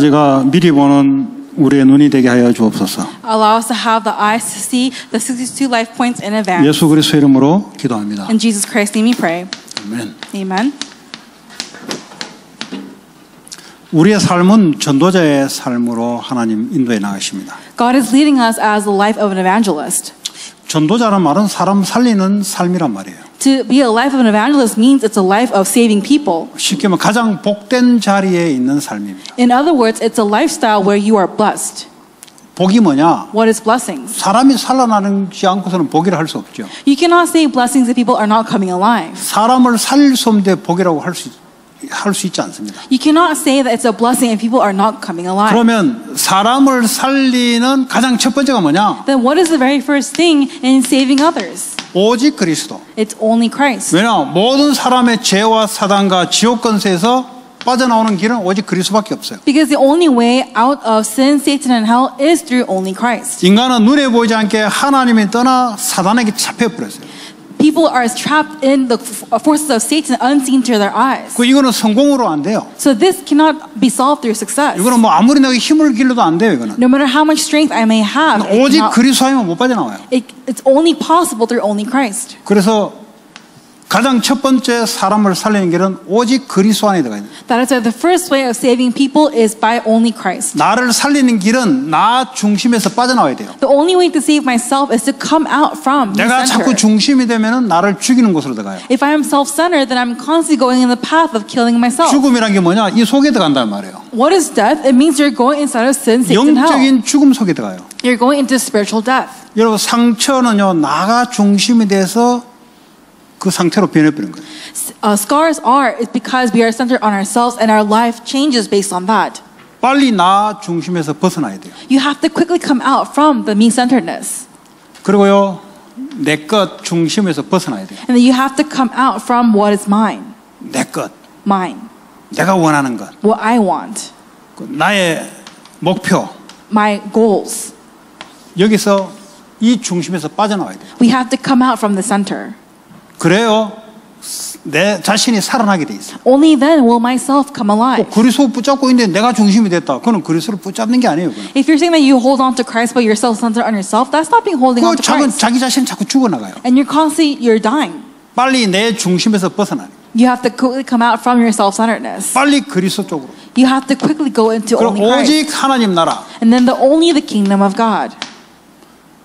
가지가 미리 보는 우리의 눈이 되게 하여 주옵소서. Allow us to have the eyes to see the 62 life points in advance. 예수 그리스도 이름으로 기도합니다. In Jesus Christ's name we pray. 아멘. Amen. 우리의 삶은 전도자의 삶으로 하나님 인도해 나가십니다. God is leading us as the life of an evangelist. 전도자는 말은 사람 살리는 삶이란 말이에요. To be a life of an evangelist means it's a life of saving people. 쉽게 말하면 가장 복된 자리에 있는 삶입니다. In other words, it's a lifestyle where you are blessed. 복이 뭐냐? What is blessings? 사람이 살아나지 않고서는 복이라 할 수 없죠. You cannot say blessings if people are not coming alive. 사람을 살릴 수 없는데 복이라고 할 수 있지 않습니다. You cannot say that it's a blessing if people are not coming alive. 그러면 사람을 살리는 가장 첫 번째가 뭐냐? Then what is the very first thing in saving others? 오직 그리스도. It's only Christ. 왜냐? 모든 사람의 죄와 사단과 지옥 권세에서 빠져나오는 길은 오직 그리스도밖에 없어요. Because the only way out of sin, Satan, and hell is through only Christ. 인간은 눈에 보이지 않게 하나님이 떠나 사단에게 잡혀버렸어요. People are trapped in the forces of Satan unseen to their eyes. 이거는 성공으로 안 돼요. So this cannot be solved through success. 이거는 뭐 아무리 내가 힘을 길러도 안 돼요. 이거는. No matter how much strength I may have, 오직 그리스도 하면 못 빠져나와요. it's only possible through only Christ. 그래서 가장 첫 번째 사람을 살리는 길은 오직 그리스도 안에 들어가야 돼요. That is why the first way of saving people is by only Christ. 나를 살리는 길은 나 중심에서 빠져나와야 돼요. The only way to save myself is to come out from the 내가 center. 자꾸 중심이 되면은 나를 죽이는 곳으로 들어가요. If I am self-centered, then I'm constantly going in the path of killing myself. 죽음이란 게 뭐냐? 이 속에 들어간단 말이에요. What is death? It means you're going inside of sin, Satan, and hell. 영적인 죽음 속에 들어가요. You're going into spiritual death. 여러분 상처는요 나가 중심이 돼서 그 상태로 변해버린 거예요. Scars are it's because we are centered on ourselves and our life changes based on that. 빨리 나 중심에서 벗어나야 돼요. You have to quickly come out from the me-centeredness. 그리고요 내 것 중심에서 벗어나야 돼요. And then you have to come out from what is mine. 내 것, Mine. 내가 원하는 것, What I want. 나의 목표. My goals. 여기서 이 중심에서 빠져나와야 돼요. We have to come out from the center. 그래요 내 자신이 살아나게 돼 있어요. Only then will myself come alive. 그리스도 붙잡고 있는데 내가 중심이 됐다. 그건 그리스도를 붙잡는 게 아니에요. 그건. If you're saying that you hold on to Christ but you're self-centered on yourself, that's not being holding on to Christ. 자기 자신 자꾸 죽어나가요. And you're dying. 빨리 내 중심에서 벗어나요. You have to quickly come out from your self-centeredness. 빨리 그리스도 쪽으로. You have to quickly go into 그럼 only Christ. 오직 하나님 나라. And then only the kingdom of God.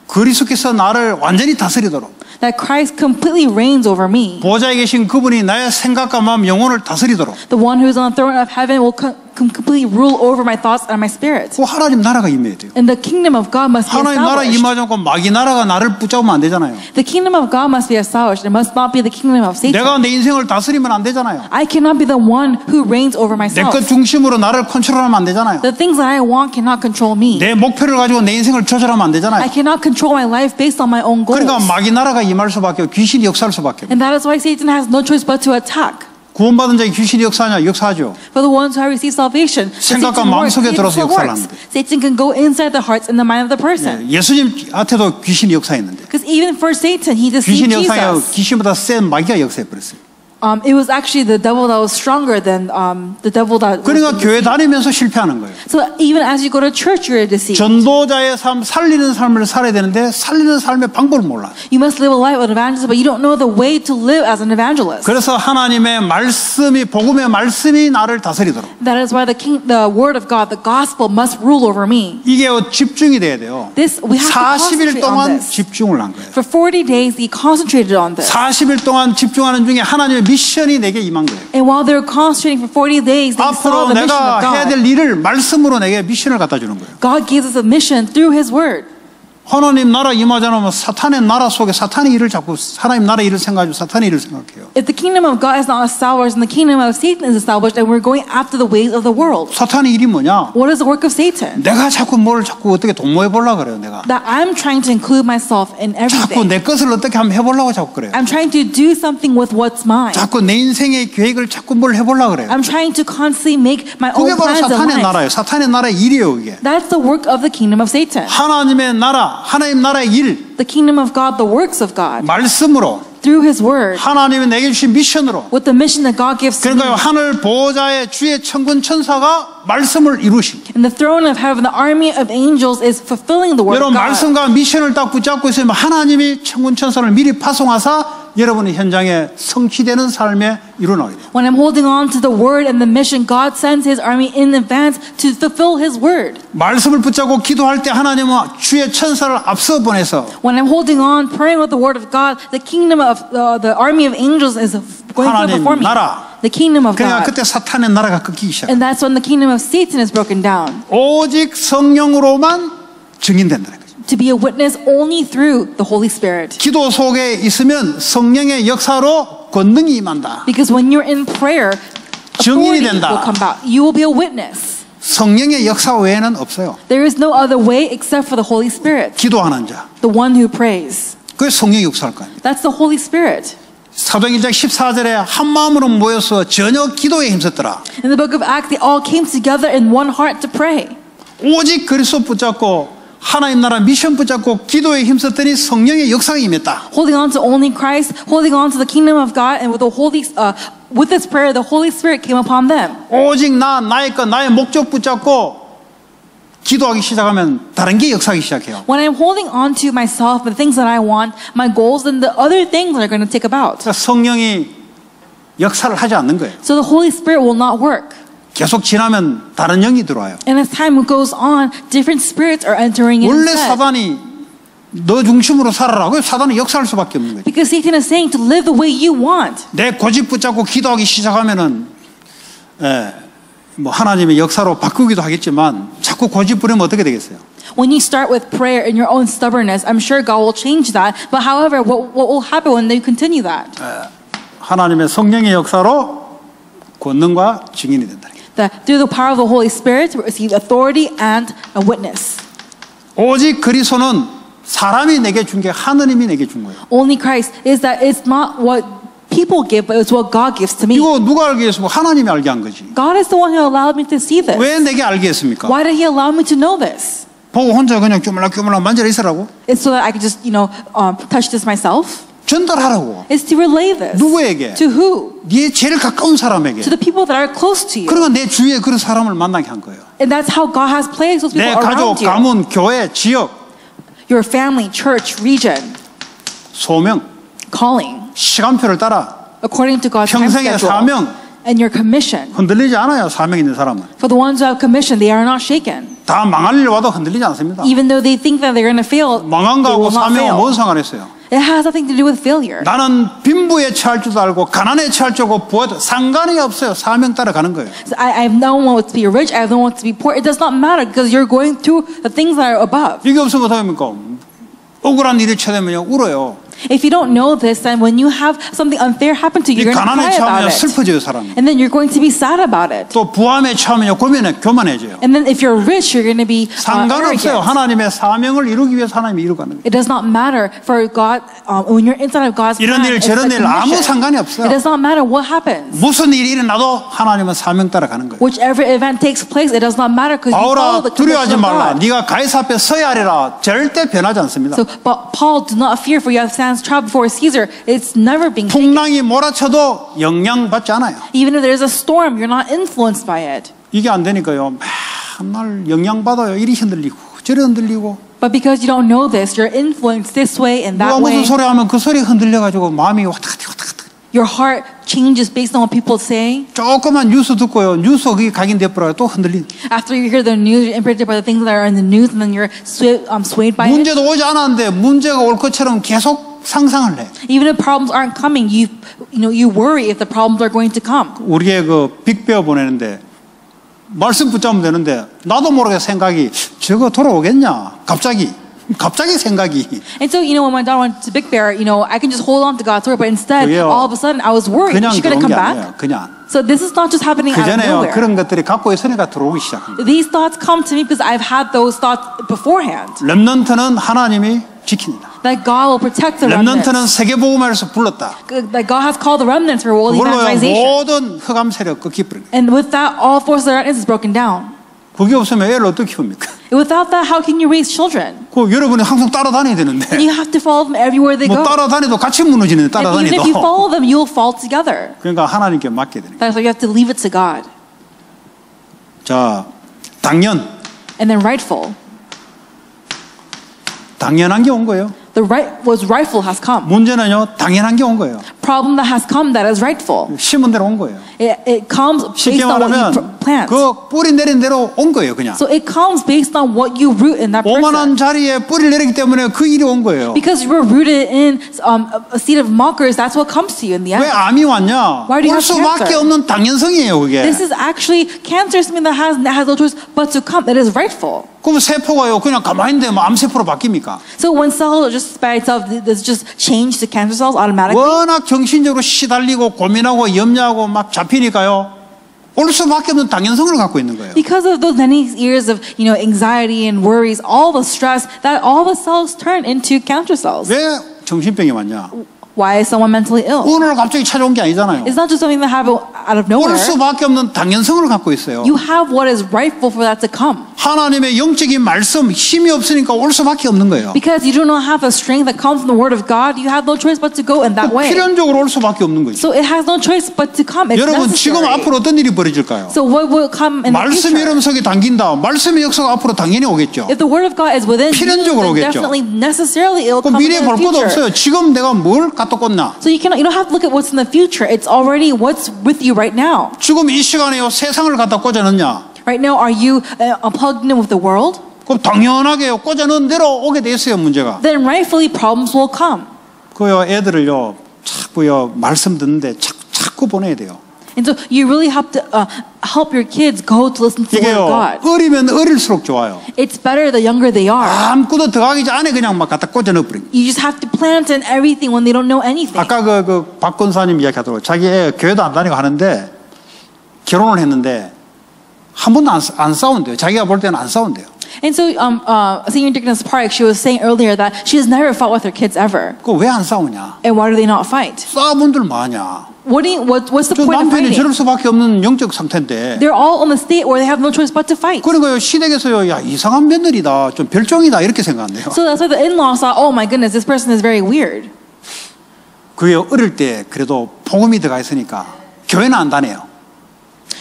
그리스도께서 나를 완전히 다스리도록. That Christ completely reigns over me. 보좌에 계신 그분이 나의 생각과 마음, 영혼을 다스리도록. The one who is on the throne of heaven will completely rule over my thoughts and my spirit. 그 하나님 나라가 임해야 돼요. And the kingdom of God must be 하나님 나라 established. 임하지 않고 마귀 나라가 나를 붙잡으면 안 되잖아요. The kingdom of God must be established. It must not be the kingdom of Satan. 내가 내 인생을 다스리면 안 되잖아요. I cannot be the one who reigns over 내 myself. 것 중심으로 나를 컨트롤하면 안 되잖아요. The things that I want cannot control me. 내 목표를 가지고 내 인생을 조절하면 안 되잖아요. I cannot control my life based on my own goals. 그러니까 마귀 나라가 임할 수밖에 없고 귀신이 역사할 수밖에 없고. And that is why Satan has no choice but to attack. 구원받은 자에게 귀신이 역사하냐? 역사하죠. For the ones who have received salvation, 생각과 마음속에 들어서 역사를 합니다. Satan can go inside the hearts and the mind of the person. 예수님한테도 귀신이 역사했는데. Because even for Satan, he deceived 귀신이 역사하여 Jesus. 귀신보다 센 마귀가 역사해버렸어요. It was actually the devil that was stronger than the devil that. 그러니까 교회 다니면서 실패하는 거예요. So even as you go to church, you're deceived. 전도자의 삶, 살리는 삶을 살아야 되는데 살리는 삶의 방법을 몰라. You must live a life of an evangelist, but you don't know the way to live as an evangelist. 그래서 하나님의 말씀이 복음의 말씀이 나를 다스리도록. That is why the word of God, the gospel, must rule over me. 이게 집중이 돼야 돼요. This we have to 40일 concentrate on 동안 this. 집중을 한 거예요. For 40 days, he concentrated on this. 40일 동안 집중하는 중에 하나님의 미션이 내게 임한 거예요. And while they were concentrating for 40 days, they saw 앞으로 the mission 내가 of 해야 God. 될 일을 말씀으로 내게 미션을 갖다 주는 거예요. God gives us a mission through His Word. 하나님 나라 임하지 않으면 사탄의 나라 속에 사탄의 일을 자꾸 하나님 나라 일을 생각하고 사탄의 일을 생각해요. If the kingdom of God is not established and the kingdom of Satan is established, then we're going after the ways of the world. 사탄의 일이 뭐냐? What is the work of Satan? 내가 자꾸 자꾸 어떻게 동모해 보려고 그래요, 내가. That I'm trying to include myself in 자꾸 everything. 내 것을 어떻게 한번 해보려고 자꾸 그래요. I'm trying to do something with what's mine. 자꾸 내 인생의 계획을 자꾸 뭘 해보려고 그래요. I'm trying to constantly make my 그게 own 바로 plans in 사탄의 life. 나라예요. 사탄의 나라의 일이에요, 이게. That's the work of the kingdom of Satan. 하나님의 나라, 하나님 나라의 일, The kingdom of God, the works of God. 말씀으로 through His Word, 하나님이 내게 주신 미션으로. with the mission that God gives to me. 그러니까 하늘 보호자의 주의 천군 천사가 말씀을 이루십니다. And the throne of heaven, the army of angels is fulfilling the Word of 여러분 God. 말씀과 미션을 딱 붙잡고 있으면 하나님이 천군 천사를 미리 파송하사 여러분의 현장에 성취되는 삶에 이루어나게 돼요. When I'm holding on to the Word and the mission, God sends His army in advance to fulfill His Word. 말씀을 붙잡고 기도할 때 하나님은 주의 천사를 앞서 보내서 When I'm holding on, praying with the Word of God, the kingdom of the army of angels is going 하나님 before me. 나라. The kingdom of 그러니까 God. 그때 사탄의 나라가 꺾이기 시작해요. And that's when the kingdom of Satan is broken down. 오직 성령으로만 증인된다는 거죠. To be a witness only through the Holy Spirit. 기도 속에 있으면 성령의 역사로 권능이 임한다. Because when you're in prayer, 증인이 authority 된다. will come about. You will be a witness. 성령의 역사 외에는 없어요. There is no other way except for the Holy Spirit, 기도하는 자. the one who prays. 그게 성령의 역사일 거예요. That's the Holy Spirit. 사도행 1장 14절에 한 마음으로 모여서 전혀 기도에 힘썼더라. In the book of Acts, they all came together in one heart to pray. 오직 그리스도 붙잡고 하나님 나라 미션 붙잡고 기도에 힘썼더니 성령의 역사가 임했다. Holding on to only Christ, holding on to the kingdom of God, and with this prayer, the Holy Spirit came upon them. 오직 나의 것, 나의 목적 붙잡고 기도하기 시작하면 다른 게 역사하기 시작해요. When I'm holding on to myself, the things that I want, my goals, then the other things are going to take about. 그러니까 성령이 역사를 하지 않는 거예요. So the Holy Spirit will not work. 계속 지나면 다른 영이 들어와요. And as time goes on, different spirits are entering in. 원래 instead. 사단이 너 중심으로 살아라. 그래서 사단은 역사할 수밖에 없는 거죠. Because Satan is saying to live the way you want. 내 고집 붙잡고 기도하기 시작하면은 뭐 하나님의 역사로 바꾸기도 하겠지만 자꾸 고집 부리면 어떻게 되겠어요? When you start with prayer and your own stubbornness, I'm sure God will change that. But however, what will happen when they continue that? 하나님의 성령의 역사로 권능과 증인이 된다. That through the power of the Holy Spirit, we receive authority and a witness. 오직 그리스도는 사람이 내게 준 게 하느님이 내게 준 거예요. Only Christ is that it's not what people give, but it's what God gives to me. 이거 누가 알게 했으면 하나님이 알게 한 거지. God is the one who allowed me to see this. 왜 내게 알게 했습니까? Why did He allow me to know this? 보고 혼자 그냥 쪼물락쪼물락 만져라 있으라고? It's so that I could just, touch this myself. 전달하라고. It's to relay this. 누구에게? To who? 네 제일 가까운 사람에게. To the people that are close to you. 그러니까 내 주위에 그런 사람을 만나게 한 거예요. And that's how God has placed those 내 people 가족, around you. 가문, 교회, 지역, Your family, church, region, 소명, calling, 시간표를 따라 according to God's time 평생의 schedule. 사명. And your commission. 흔들리지 않아요. 사명 있는 사람은. For the ones who have commission, they are not shaken. 다 망할 일 와도 흔들리지 않습니다. Even though they think that they're going to fail, 망한 they 거하고 will not 사명은 fail. 뭔 상관있어요? It has nothing to do with failure. 나는 빈부에 처할 줄도 알고 가난에 처할 줄 알고 부하도 상관이 없어요. 사명 따라 가는 거예요. So I have no one to be rich, I have no one to be poor. It does not matter because you're going through the things that are above. 이게 없으면 어떻게 합니까? 억울한 일이 쳐되면 울어요. If you don't know this, then when you have something unfair happen to you, 이 you're going to 가난에 cry about 처하면 it. 슬퍼져요, 사람이. And then you're going to be sad about it. 또 부함에 처하면 교만해져요. And then if you're rich, you're going to be 상관없어요. arrogant. 하나님의 사명을 이루기 위해서 하나님이 이루가는 거예요. It does not matter for God, when you're inside of God's 이런 plan, 일 it's 저런 a 일 아무 commission. 상관이 없어요. It does not matter what happens. 무슨 일이 일어나도 하나님은 사명 따라 가는 거예요. Whichever event takes place, it does not matter because you follow 바울아 the 두려워하지 commission of 말라. God. 네가 가이사 앞에 서야 하리라. 절대 변하지 않습니다. So, but Paul, do not fear, for you have stands trial before Caesar. It's never being shaken. 풍랑이 몰아쳐도 영향받지 않아요. Even if there's a storm, you're not influenced by it. 이게 안 되니까요. 맨날 영향받아요. 이리 흔들리고 저리 흔들리고. But because you don't know this, you're influenced this way and 누가 that 무슨 way. 소리 하면 그 소리 흔들려가지고 마음이 왔다 갔다 왔다 갔다. Your heart changes based on what people say. 조그만 뉴스 듣고요. 뉴스 그게 각인돼버려요. 또 흔들린. After you hear the news, you're impacted by the things that are in the news, and then you're swayed by it. 문제도 오지 않았는데 문제가 올 것처럼 계속 상상을 해. Even if problems aren't coming, you worry if the problems are going to come. 우리의 그 빅베어 보내는데 말씀 붙잡으면 되는데 나도 모르게 생각이 저거 돌아오겠냐? 갑자기 생각이. And so, when my daughter went to Big Bear, I can just hold on to God's word, but instead, 그게요. all of a sudden, I was worried. 그냥 Is she going 들어온 to come 게 back? 아니에요. 그냥. So this is not just happening 그 out of 전에요. nowhere. 그런 것들이 갖고 있으니까 들어오기 시작한 거예요. These thoughts come to me because I've had those thoughts beforehand. 렘넌트는 하나님이 지킵니다. That God will protect the 렘넌트는 remnants. 세계복음화에서 불렀다. That God has called the remnants for world 그걸로요 evangelization. 모든 흑암 세력 꺾이버린 거예요. And with that, all forces of darkness is broken down. 그게 없으면 애를 어떻게 키웁니까? Without that, how can you raise children? 그 여러분이 항상 따라다녀야 되는데 And you have to follow them everywhere they 뭐 go. 따라다녀도 같이 무너지는데 And even if you 따라다녀도 follow them, you'll fall together. 그러니까 하나님께 맡게 되는 거예요. That's why you have to leave it to God. 자, 당연 And then rightful. 당연한 게 온 거예요. The right was rightful has come. 문제는요, 당연한 게 온 거예요. Problem that has come that is rightful. 심은 대로 온 거예요. It comes 쉽게 based on what you 말하면 plant. 그 뿌리 내린 대로 온 거예요, 그냥. So it comes based on what you root in that person. 오만한 자리에 뿌리를 내리기 때문에 그 일이 온 거예요. Because you were rooted in a seed of mockers, that's what comes to you in the 왜 end. 암이 왔냐? Why do you 올 have 수밖에 cancer? 없는 당연성이에요, 그게. This is actually cancer, something that has no choice but to come. It is rightful. 그럼 세포가요, 그냥 가만히 있는데 뭐 암세포로 바뀝니까? So when cell just by itself, does just change to cancer cells automatically? 워낙 정신적으로 시달리고 고민하고 염려하고 막 잡히니까요. 올 수밖에 없는 당연성을 갖고 있는 거예요. Because of those many years of anxiety and worries, all the stress, that all the cells turn into cancer cells. 왜 정신병이 왔냐? Why is someone mentally ill? 오늘 갑자기 찾아온 게 아니잖아요. It's not just something that happened out of 올 nowhere. 수밖에 없는 당연성을 갖고 있어요. You have what is rightful for that to come. 하나님의 영적인 말씀 힘이 없으니까 올 수밖에 없는 거예요. Because you do not have the strength that comes from the Word of God, you have no choice but to go in that way. 필연적으로 올 수밖에 없는 거죠. So it has no choice but to come. It's 여러분 지금 necessary. 앞으로 어떤 일이 벌어질까요? So what will come in the 말씀의 future? 이름속에 담긴다. 말씀의 역사가 앞으로 당연히 오겠죠. If the Word of God is within you, 필연적으로 then 오겠죠. definitely necessarily it will 그 come in 미래에 the 볼 것도 future. 없어요. 지금 내가 뭘 갖다 꽂나? So you don't have to look at what's in the future. It's already what's with you right now. 지금 이 시간에요 세상을 갖다 꽂아 넣냐? Right now, are you plugged in with the world? 그럼 당연하게요 꽂아 넣은 대로 오게 돼 있어요 문제가. Then rightfully problems will come. 그요 애들을요 자꾸요 말씀 듣는데 자꾸 보내야 돼요. And so you really have to help your kids go to listen to the Word of 이게요 God. 어리면 어릴수록 좋아요. It's better the younger they are. 아무것도 들어가기 전에 그냥 막 갖다 꽂아 넣어버린. You just have to plant in everything when they don't know anything. 아까 그 박 권사님 이야기하더라고요. 자기 애 교회도 안 다니고 하는데 결혼을 했는데 한 번도 안 싸운대요. 자기가 볼 때는 안 싸운대요. And so, Senior Deaconess Park, she was saying earlier that she has never fought with her kids ever. 그 왜 안 싸우냐? And why do they not fight? 싸움들 뭐하냐? What's the 저 point of 남편이 저럴 fighting? 수밖에 없는 영적 상태인데. They're all in the state where they have no choice but to fight. 그러니까요 시댁에서요 야 이상한 며느리다 좀 별종이다 이렇게 생각한대요. So that's why the in-laws thought, oh my goodness, this person is very weird. 그게 어릴 때 그래도 복음이 들어가 있으니까 교회는 안 다녀요.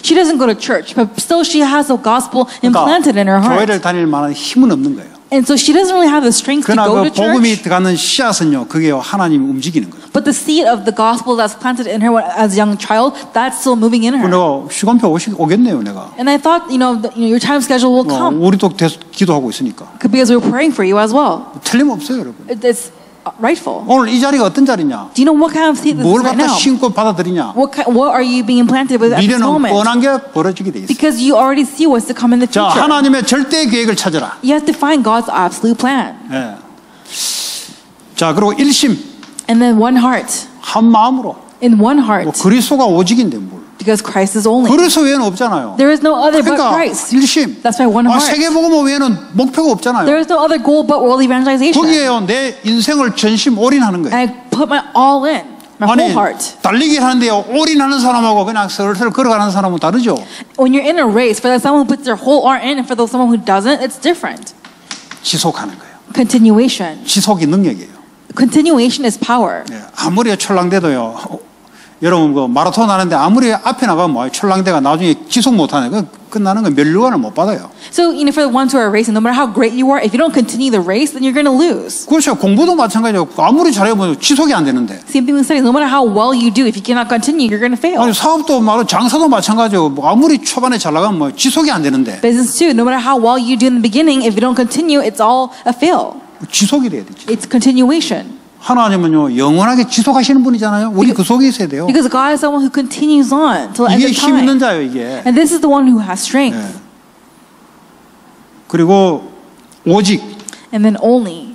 She doesn't go to church, but still she has the gospel 그러니까 implanted in her heart. 교회를 다닐 만한 힘은 없는 거예요. And so she doesn't really have the strength to 그러나 go 그 to 복음이 church. 들어가는 씨앗은요 그게요 하나님이 움직이는 거예요. But the seed of the gospel that's planted in her as a young child, that's still moving in her. 내가 시간표 오겠네요 내가. And I thought, your time schedule will come. 우리도 기도하고 있으니까. Because we're praying for you as well. 틀림없어요 여러분. It's rightful. 오늘 이 자리가 어떤 자리냐? Do you know what kind of seed this 뭘 is right 갖다 now? 심고 받아들이냐? What are you being implanted with at this 미래는 moment? 뻔한 게 벌어지게 돼 있어요. Because you already see what's to come in the 자 future. 하나님의 절대 계획을 찾아라. You have to find God's absolute plan. 예. 자 그리고 일심 And then one heart. 한 마음으로 In one 뭐 heart. 그리스도가 오직인데 뭘? Because Christ is only. 그리스도 외에는 없잖아요. There is no other but 그러니까 Christ. 일심. That's why one heart. 세계복음 외에는 목표가 없잖아요. There is no other goal but world evangelization. 거기에요 내 인생을 전심 올인하는 거예요. And I put my all in. My 아니 whole heart. 달리기 하는데요 올인하는 사람하고 그냥 슬슬 걸어가는 사람은 다르죠. When you're in a race, for someone who puts their whole heart in and for someone who doesn't, it's different. 지속하는 거예요. Continuation. 지속이 능력이에요. Continuation is power. 예, 아무리 철랑대도요. 여러분 그 마라톤 하는데 아무리 앞에 나가면 뭐 철랑대가 나중에 지속 못하네. 그 끝나는 건 멸류관을 못 받아요. So, for the ones who are racing, no matter how great you are, if you don't continue the race, then you're going to lose. 그렇죠. 공부도 마찬가지고 아무리 잘해보면 지속이 안 되는데. Same thing with studies. No matter how well you do, if you cannot continue, you're going to fail. 아니 사업도 말로 장사도 마찬가지고 뭐 아무리 초반에 잘 나가면 뭐 지속이 안 되는데. Business too. No matter how well you do in the beginning, if you don't continue, it's all a fail. 지속이 돼야 되지. It's continuation. 하나님은요 영원하게 지속하시는 분이잖아요. 우리 그 속에 있어야 돼요. Because God is someone who continues on till the end 이게 of 힘 있는 time. 자예요 이게. And this is the one who has strength. 예. 그리고 오직 And then only.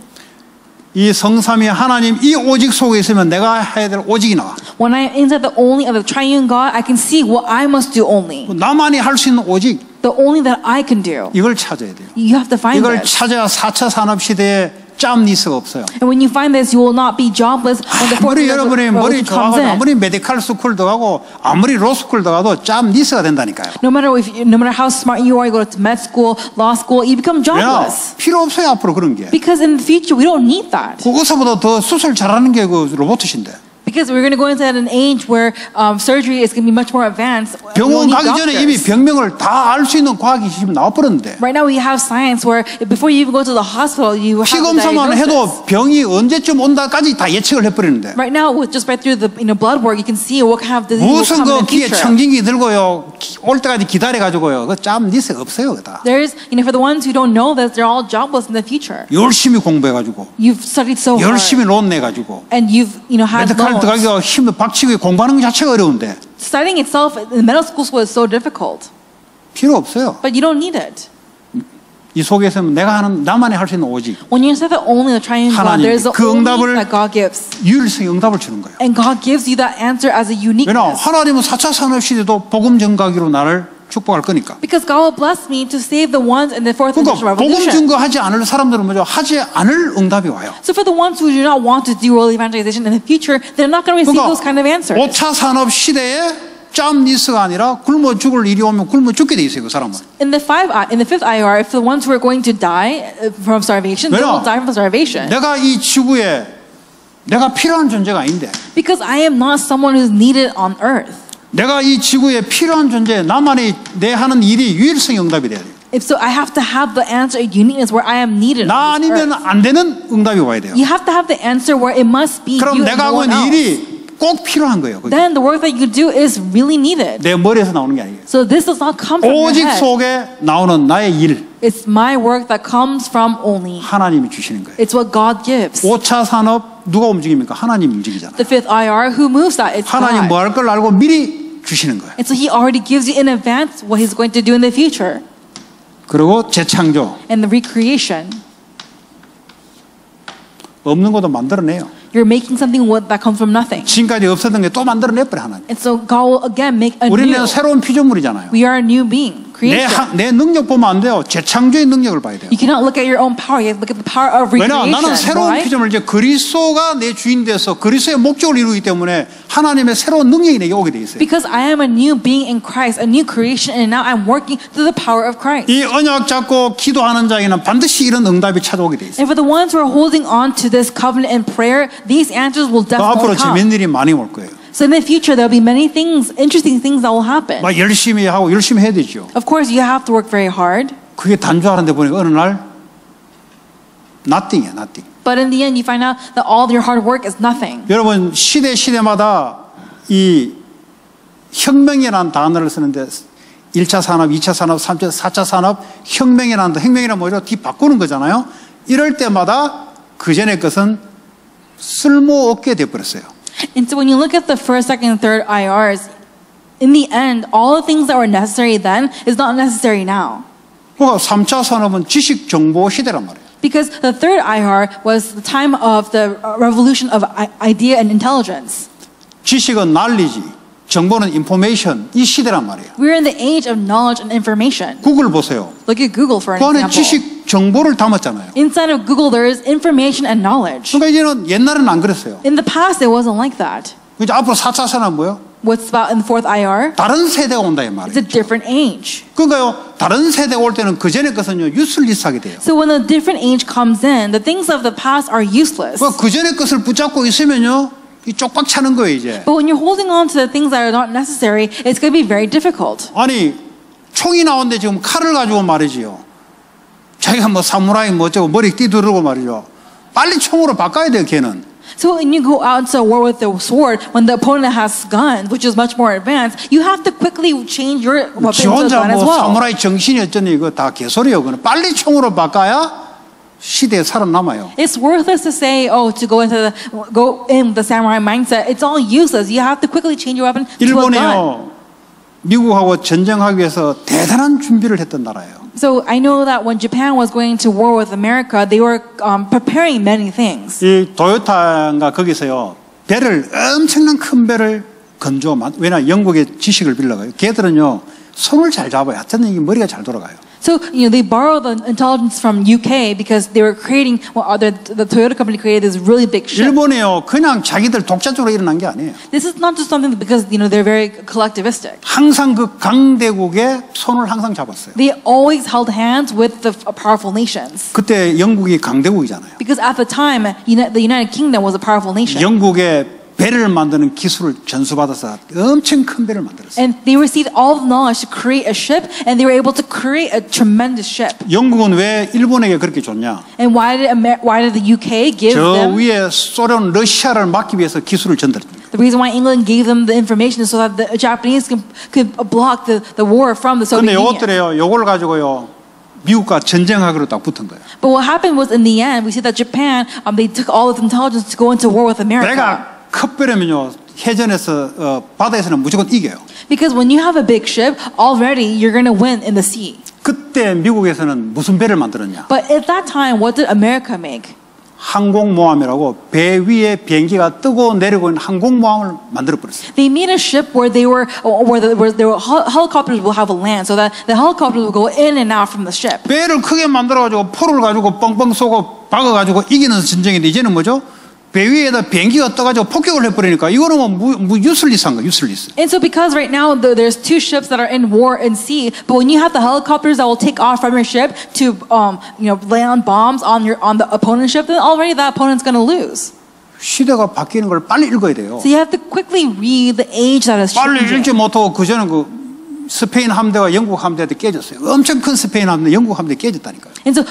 이 성삼위 하나님 이 오직 속에 있으면 내가 해야 될 오직이 나와. When I am inside the only of the triune God, I can see what I must do only. 나만이 할 수 있는 오직 The only that I can do. 이걸 찾아야 돼요. You have to find 이걸 this. 찾아야 4차 산업 시대에 짬 니스가 없어요. And when you find this, you will not be jobless when the fourth 아무리 여러분이 머리 revolution comes 좋아하고 in. 아무리 메디칼 스쿨도 가고 아무리 로 스쿨도 가도 짬 니스가 된다니까요. No matter how smart you are, you go to med school, law school, you become 왜냐? jobless. 필요 없어요 앞으로 그런 게. Because in the future, we don't need that. 그것보다 더 수술 잘하는 게 그 로봇이신데. Because we're going to go into an age where surgery is going to be much more advanced. We 병원 don't need 가기 전에 이미 doctors. 병명을 다 알 수 있는 과학이 지금 나와버렸는데 Right now we have science where before you even go to the hospital, you have 피 the 검사만 diagnosis. 해도 병이 언제쯤 온다까지 다 예측을 해버리는데 Right now, just right through the blood work, you can see what kind of disease will 무슨 come 그 in the 귀에 future. 청진기 들고요 올 때까지 기다려가지고요 그 짬 니스가 없어요 다 There's, for the ones who don't know this, they're all jobless in the future. 열심히 공부해가지고 You've studied so hard, 열심히 론 내가지고 and you've, had 메디칼 loans. 들어가기가 힘을 박치고 공부하는 것 자체가 어려운데 Studying itself in medical school was so difficult, 필요 없어요. but you don't need it. 이 속에서 내가 하는 나만이 할 수 있는 오직 When you say that only the triune God, 하나님, there's the 그 only 응답을 that God gives. 유일성의 응답을 주는 거예요. And God gives you that answer as a 왜냐 uniqueness. 하나님은 4차 산업시대도 복음 전가기로 나를 축복할 거니까. Because God will bless me to save the ones in the fourth 그러니까 industrial 복음 revolution. 증거하지 않을 사람들은 뭐죠? 하지 않을 응답이 와요. So for the ones who do not want to do world evangelization in the future, they're not going to receive those kind of answers. 5차 산업 시대에 짬 니스가 아니라 굶어 죽을 일이 오면 굶어 죽게 돼 있어요, 그 사람은. In the fifth IR, if the ones who are going to die from starvation, they will die from starvation. 내가 이 지구에 내가 필요한 존재가 아닌데. Because I am not someone who's needed on earth. 내가 이 지구에 필요한 존재, 나만이 내 하는 일이 유일성 응답이 돼야 돼요. If so, I have to have the answer, a uniqueness where I am needed 나 on this 아니면 earth. 안 되는 응답이 와야 돼요. You have to have the answer where it must be 그럼 you and 내가 no 하고 one 있는 else. 일이 꼭 필요한 거예요. 그게. Then the work that you do is really needed. 내 머리에서 나오는 게 아니에요. So this does not come from your 오직 head. 속에 나오는 나의 일, It's my work that comes from only. 하나님이 주시는 거예요. It's what God gives. 5차 산업 누가 움직입니까? 하나님이 움직이잖아요. The fifth IR, who moves that? It's 하나님 God. 뭐 할 걸 알고 미리 주시는 거예요. And so He already gives you in advance what He's going to do in the future. 그리고 재창조, And the recreation. 없는 것도 만들어내요. You're making something that comes from nothing. 지금까지 없었던 게 또 만들어내버려 하나님. And so God will again make a new. 우리는 새로운 피조물이잖아요. We are a new being, creation. 내 능력 보면 안 돼요. 재창조의 능력을 봐야 돼요. You cannot look at your own power. You have to look at the power of 왜냐 recreation. 나는 새로운 Why? 피조물 이제 그리스도가 내 주인 돼서 그리스도의 목적을 이루기 때문에 하나님의 새로운 능력이 내게 오게 돼 있어요. Because I am a new being in Christ, a new creation, and now I'm working through the power of Christ. 이 언약 잡고 기도하는 자에게는 반드시 이런 응답이 찾아오게 돼 있어요. And for the ones who are holding on to this covenant in prayer, these answers will 또 앞으로 definitely come. 재밌는 일이 많이 올 거예요. So in the future, there'll be many things, interesting things that will happen. 막 열심히 하고 열심히 해야 되죠. Of course, you have to work very hard. 그게 단조하는데 보니까 어느 날 nothing이에요, nothing. But in the end, you find out that all your hard work is nothing. 여러분 시대마다 이 혁명이라는 단어를 쓰는데 1차 산업, 2차 산업, 3차, 4차 산업 혁명이라는 혁명이란 뭐죠? 뒤 바꾸는 거잖아요. 이럴 때마다 그 전의 것은 쓸모없게 돼버렸어요. And so when you look at the first, second, and third IRs, in the end, all the things that were necessary then is not necessary now. 그러니까 3차 산업은 지식 정보 시대란 말이에요. Because the third IR was the time of the revolution of idea and intelligence. 지식은 knowledge, 정보는 information 이 시대란 말이에요. We're in the age of knowledge and information. 구글 보세요. Look at Google for an 그 안에 example. 지식 정보를 담았잖아요. Inside of Google, there is information and knowledge. 그러니까 이제는 옛날에는 안 그랬어요. In the past, it wasn't like that. 이제 앞으로 4차 산업은 뭐예요? What's about in the fourth IR? 다른 세대가 온다 이 It's 말이에요. a different age. 그러니까요, 다른 세대가 올 때는 그 전에 것은요, 유슬리스하게 돼요. So when a different age comes in, the things of the past are useless. 그 전에 것을 붙잡고 있으면요, 이 쪽박 차는 거예요, 이제. But when you're holding on to the things that are not necessary, it's going to be very difficult. 아니, 총이 나오는데 지금 칼을 가지고 말이지요. 자기가 뭐 사무라이 뭐 어쩌고 머리 띠두르고 말이죠. 빨리 총으로 바꿔야 돼요, 걔는. So when you go out to war with the sword, when the opponent has guns, which is much more advanced, you have to quickly change your weapon 지 to a 혼자 gun as 뭐 well. 사무라이 정신이 어쩌니 이거 다 개소리예요. 그는 빨리 총으로 바꿔야 시대에 살아남아요. It's worthless to say, to go in the samurai mindset. It's all useless. You have to quickly change your weapon to a gun. 일본이요, 미국하고 전쟁하기 위해서 대단한 준비를 했던 나라예요. So I know that when Japan was going to war with America, they were preparing many things. 이 도요타가 거기서요, 배를 엄청난 큰 배를 건조, 왜냐 영국의 지식을 빌려가요. 걔들은요 손을 잘 잡아요. 하여튼 이게 머리가 잘 돌아가요. So, they borrowed the intelligence from UK because they were creating, the Toyota company created this really big ship. 일본에요, 그냥 자기들 독자적으로 일어난 게 아니에요. This is not just something because, they're very collectivistic. 항상 그 강대국의 손을 항상 잡았어요. They always held hands with the powerful nations. 그때 영국이 강대국이잖아요. Because at the time, the United Kingdom was a powerful nation. 영국의 배를 만드는 기술을 전수받아서 엄청 큰 배를 만들었어요. And they received all the knowledge to create a ship, and they were able to create a tremendous ship. 영국은 왜 일본에게 그렇게 줬냐? And why did the UK give 저 them? 위에 소련, 러시아를 막기 위해서 기술을 전달했습니다. The reason why England gave them the information is so that the Japanese could block the war from the Soviet 근데 Union. 이것들이요, 요걸 가지고요, 미국과 전쟁하기로 딱 붙은 거예요. But what happened was, in the end, we see that Japan, they took all of the intelligence to go into war with America. 배가 커버리면요, 해전에서 바다에서는 무조건 이겨요. Because when you have a big ship, already you're going to win in the sea. 그때 미국에서는 무슨 배를 만들었냐? But at that time, what did America make? 항공모함이라고 배 위에 비행기가 뜨고 내리고 있는 항공모함을 만들어 버렸어요. They made a ship where helicopters will have a land, so that the helicopters will go in and out from the ship. 배를 크게 만들어가지고 포를 가지고 뻥뻥 쏘고 박아가지고 이기는 전쟁인데 이제는 뭐죠? 배 위에다 비행기가 떠가지고 폭격을 해버리니까 이거는 뭐 유슬리스한 거예요, 유슬리스. And so because right now there's two ships that are in war in sea, but when you have the helicopters that will take off from your ship to land bombs on the opponent's ship, then already that opponent's going to lose. 시대가 바뀌는 걸 빨리 읽어야 돼요. So you have to quickly read the age that is 빨리 changing. 읽지 못하고 그전에 그 스페인 함대와 영국 함대한테 깨졌어요. 엄청 큰 스페인 함대, 영국 함대 깨졌다니까요. And so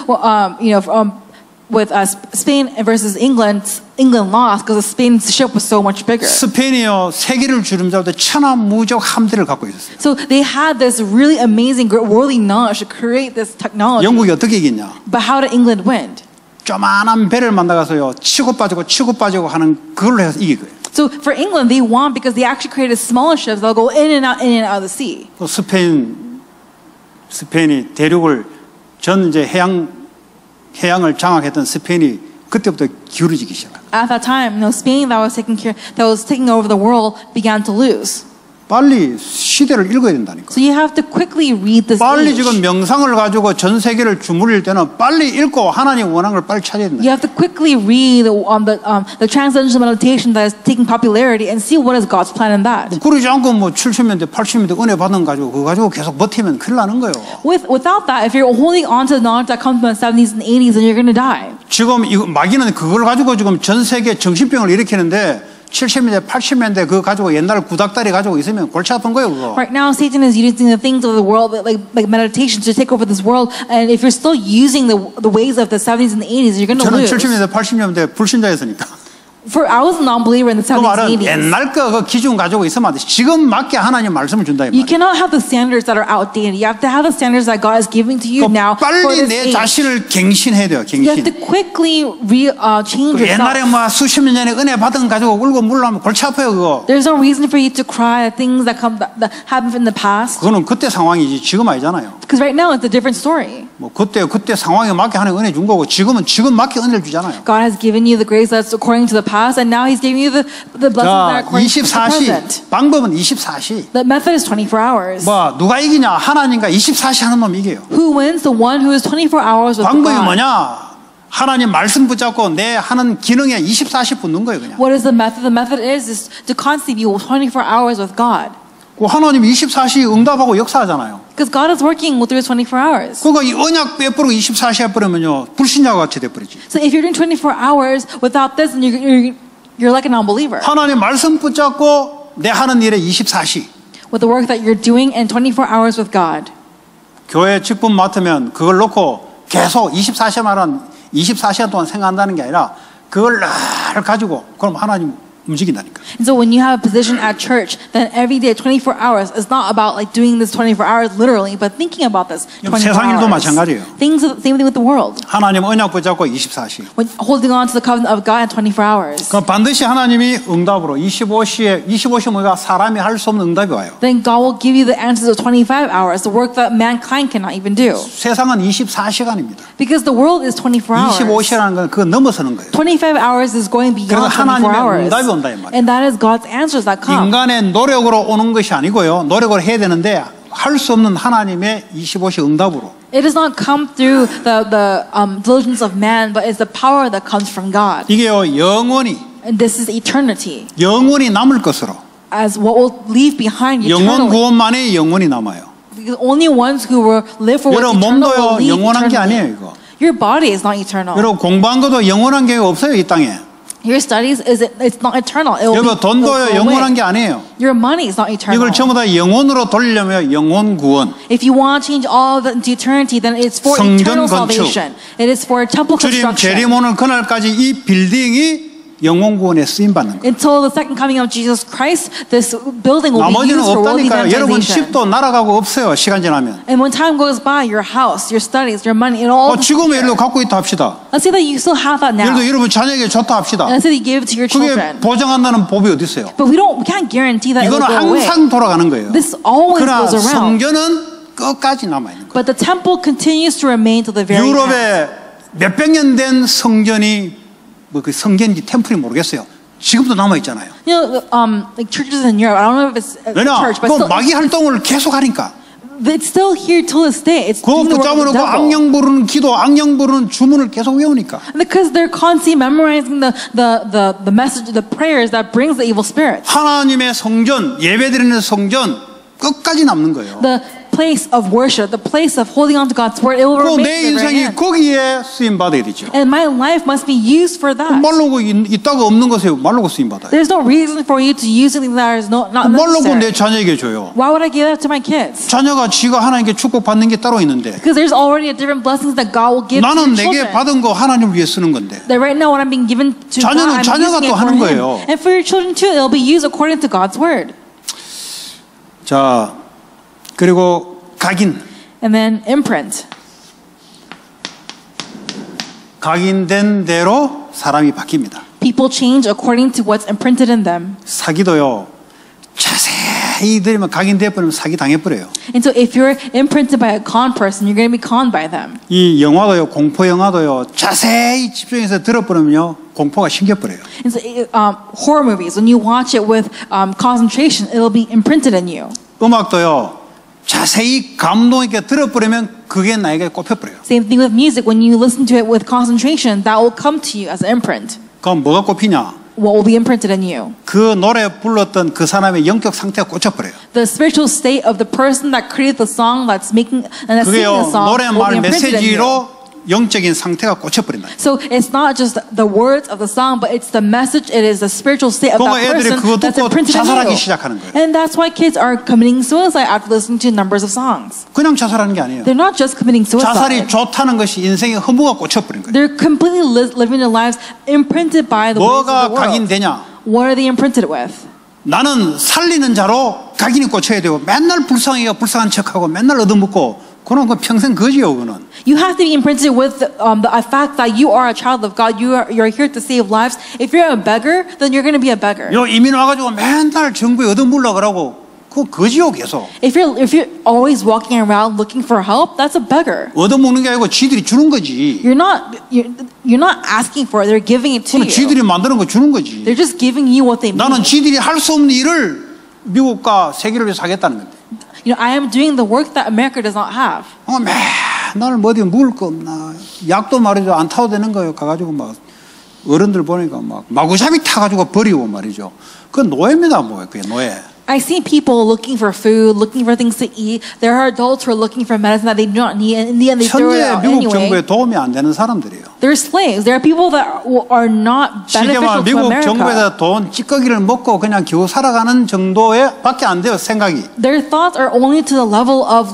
with Spain versus England lost because Spain's ship was so much bigger. 스페인이요, 세계를 주름잡을 때 천하무적 함대를 갖고 있었어요. So they had this really amazing worldly knowledge to create this technology. 영국이 어떻게 이겼냐? But how did England win? 조만한 배를 만나가서요, 치고 빠지고 하는 그걸로 해서 이긴 거예요. So for England, they won because they actually created smaller ships that'll go in and out of the sea. 또 스페인이 대륙을 전 이제 해양을 장악했던 스페인이 그때부터 기울어지기 시작합니다. At that time, Spain that was taking over the world began to lose. 빨리 시대를 읽어야 된다니까. So you have to quickly read this 빨리 age. 지금 명상을 가지고 전 세계를 주물릴 때는 빨리 읽고 하나님 원하는 걸 빨리 찾아야 된다. You have to quickly read the transcendental meditation that is taking popularity and see what is God's plan in that. 그러지 않고 뭐 70년대, 80년대 은혜 받은 가지고 그거 가지고 계속 버티면 큰일 나는 거예요. Without that, if you're holding on to the knowledge that comes from the 70s and 80s, then you're going to die. 지금 이거 마귀는 그걸 가지고 지금 전 세계 정신병을 일으키는데 70년대, 80년대 그거 가지고 옛날 구닥다리 가지고 있으면 골치 아픈 거예요, 그거. Right now, Satan is using the things of the world, like meditation, to take over this world. And if you're still using the ways of the 70s and the 80s, you're going to 저는 lose. 70년대, 80년대 불신자였으니까. I was a non-believer in the 그 70s 말은 and 80s. 옛날 거 그 기준 가지고 있으면 안 돼. 지금 맞게 하나님 말씀을 준다 이 You 말이에요. cannot have the standards that are outdated. You have to have the standards that God is giving to you now for 빨리 this 내 age. 자신을 갱신해야 돼요. You have to 갱신. quickly change 옛날에 yourself. 뭐 수십 년 전에 은혜 받은 가지고 울고 물라면 골치 아파요 그거. There's no reason for you to cry at things that happened in the past. 그거는 그때 상황이지 지금 아니잖아요. Because right now it's a different story. 뭐 그때 상황에 맞게 하나님 은혜 준 거고 지금은 지금 맞게 은혜를 주잖아요. God has given you the grace that's according to the past, and now He's giving you the blessings that are 자, according to the 24시 present. 방법은 24시. The method is 24 hours. 뭐 누가 이기냐? 하나님과 24시 하는 놈이 이겨요. Who wins? The one who is 24 hours with 방법이 God. 뭐냐? 하나님 말씀 붙잡고 내 하는 기능에 24시 붙는 거예요, 그냥. What is the method? The method is to constantly be 24 hours with God. 그 하나님 24시 응답하고 역사하잖아요. Because God is working through his 24 hours. 그러니까 이 언약 빼버리고 24시 해버리면요 불신자 같이 돼버리지. So if you're doing 24 hours without this, then you're like a non-believer. 하나님 말씀 붙잡고 내 하는 일에 24시. With the work that you're doing and 24 hours with God. 교회 직분 맡으면 그걸 놓고 계속 24시간 동안 생각한다는 게 아니라 그걸 날 가지고 그럼 하나님 움직인다니까. And so when you have a position at church, then every day 24 hours is not about like doing this 24 hours literally, but thinking about this 24 세상 일도 hours. 마찬가지예요. Same thing with the world. 하나님 언약 붙잡고 24시. When holding on to the covenant of God in 24 hours. 그럼 반드시 하나님이 응답으로 25시에 뭐가 사람이 할 수 없는 응답이 와요. Then God will give you the answers of 25 hours, the work that mankind cannot even do. 세상은 24시간입니다. Because the world is 24 hours. 25시라는 건 그거 넘어서는 거예요. 25 hours is going beyond 24 하나님의 hours. 응답이 온다 이 말이에요. And that is God's answers that come. 인간의 노력으로 오는 것이 아니고요. 노력을 해야 되는데 할 수 없는 하나님의 25시 응답으로. It does not come through the diligence of man, but it's the power that comes from God. 이게요 영원히 And this is eternity, 영원히 남을 것으로. as what will leave behind 영원 eternally. 구원만이 영원히 남아요. The only ones who will live for what's 여러분 eternal will 몸도요 leave 영원한 게 아니에요 eternally. 이거. Your body is not eternal. 여러분 공부한 것도 영원한 게 없어요 이 땅에. Your studies it's not eternal. It will 여러분 돈도요 영원한 게 아니에요. Your money is not eternal. 이걸 전부 다 영원으로 돌리려면 영원 구원. If you want to change all of it into eternity, then it's for 성전 eternal 건축. salvation. It is for temple 주님 construction. 재림 오는 그날까지 이 빌딩이 영원 구원에 쓰임 받는 거예요. Until the second coming of Jesus Christ, this building will be 나머지는 used for world 없다니까요. 여러분 evangelization. 집도 날아가고 없어요. 시간 지나면. And when time goes by, your house, your studies, your money, it all 지금은 예를 disappear. 들어 갖고 있다 합시다. Let's say that you still have that 예를 now. 들어 여러분 자녀에게 줬다 합시다. And let's say that you give it to your 그게 children. 보장한다는 법이 어디 있어요? But we can't guarantee that it will 이거는 go away. 항상 돌아가는 거예요. This always 그러나 goes around. 성전은 끝까지 남아있는 거예요. But the temple continues to remain to the very end. 유럽에 몇백 년 된 성전이 뭐 그 성전인지 템플이 모르겠어요. 지금도 남아있잖아요. You know, like churches in Europe, I don't know if it's a 왜냐? church, but 그 still, 마귀 활동을 계속 하니까. it's still here till this day. It's 그거 doing the work of 붙잡아놓고 the devil. 악령 부르는 기도, 악령 부르는 주문을 계속 외우니까. Because they're constantly memorizing the message, the prayers that brings the evil spirits. 하나님의 성전, 예배드리는 성전 끝까지 남는 거예요. The place of worship, the place of holding on to God's word, it will 그리고 remain 내 to the very 인생이 end. 거기에 쓰임 받아야 되죠. And my life must be used for that. 말로고 있다가 없는 것에 말로고 쓰임 받아요. There's no reason for you to use something that is not 말로고 내 necessary. 자녀에게 줘요. Why would I give that to my kids? 자녀가 지가 하나님께 축복받는 게 따로 있는데 Because there's already a different blessings that God will give to 나는 your 내게 children. 받은 거 하나님을 위해 쓰는 건데 That right now what I'm being given to 자녀는 God, I'm 자녀가 using 또 it for 하는 Him. 거예요. And for your children too, it'll be used according to God's word. 자 그리고 각인 And then imprint. 각인된 대로 사람이 바뀝니다. People change according to what's imprinted in them. 사기도요 자세히 들으면 각인돼버리면 사기 당해버려요. And so if you're imprinted by a con person, you're going to be conned by them. 이 영화도요 공포 영화도요 자세히 집중해서 들어버리면요 공포가 생겨버려요. And so horror movies, when you watch it with concentration, it'll be imprinted in you. 음악도요 자세히 감동 있게 들어버리면 그게 나에게 꼽혀버려요. Same thing with music. When you listen to it with concentration, that will come to you as an imprint. 그럼 뭐가 꼽히냐? What will be imprinted in you? 그 노래 불렀던 그 사람의 영적 상태가 꽂혀버려요. The spiritual state of the person that created the song that's making and that's singing 그게요 the song 노래 will 말 be imprinted in you. 메시지로 영적인 상태가 꽂혀버린다. So it's not just the words of the song, but it's the message. It is the spiritual state of 그러니까 that 애들이 person 그거 that's 듣고 imprinted in 자살하기 you. 시작하는 거예요. And that's why kids are committing suicide after listening to numbers of songs. 그냥 자살하는 게 아니에요. They're not just committing 자살이 suicide. 좋다는 것이 인생의 허무가 꽂혀버린 거예요. They're completely living their lives imprinted by the ways of 뭐가 the world. 각인되냐? What are they imprinted with? 나는 살리는 자로 각인이 꽂혀야 되고 맨날 불쌍한 척하고 맨날 얻어먹고 그런 거 평생 거지요 그는. You have to be imprinted with the fact that you are a child of God. You're here to save lives. If you're a beggar, then you're going to be a beggar. 요 이민 와가지고 맨날 정부에 얻어먹으려고 그러고 그거 거지요 계속. If you're always walking around looking for help, that's a beggar. 얻어먹는 게 아니고 지들이 주는 거지. You're not asking for it. They're giving it to 그건 you. 지들이 만드는 거 주는 거지. They're just giving you what they 나는 need. 지들이 할 수 없는 일을 미국과 세계를 위해서 하겠다는 건데. You know, I am doing the work that America does not have. 맨날 뭐 어디 먹을 거 없나. 약도 말이죠 안 타도 되는 거예요. 가가지고 막 어른들 보니까 막 마구잡이 타가지고 버리고 말이죠. 그건 노예입니다 뭐 그게 노예. I see people looking for food, looking for things to eat. There are adults who are looking for medicine that they do not need, and in the end, they throw it 현재 out 미국 정부에 anyway. 도움이 안 되는 사람들이에요. They're slaves. There are people that are not 쉽게 말하면 beneficial to 미국 America. 정부에서 돈 찌꺼기를 먹고 그냥 겨우 살아가는 정도에 밖에 안 돼요 생각이. Their thoughts are only to the level of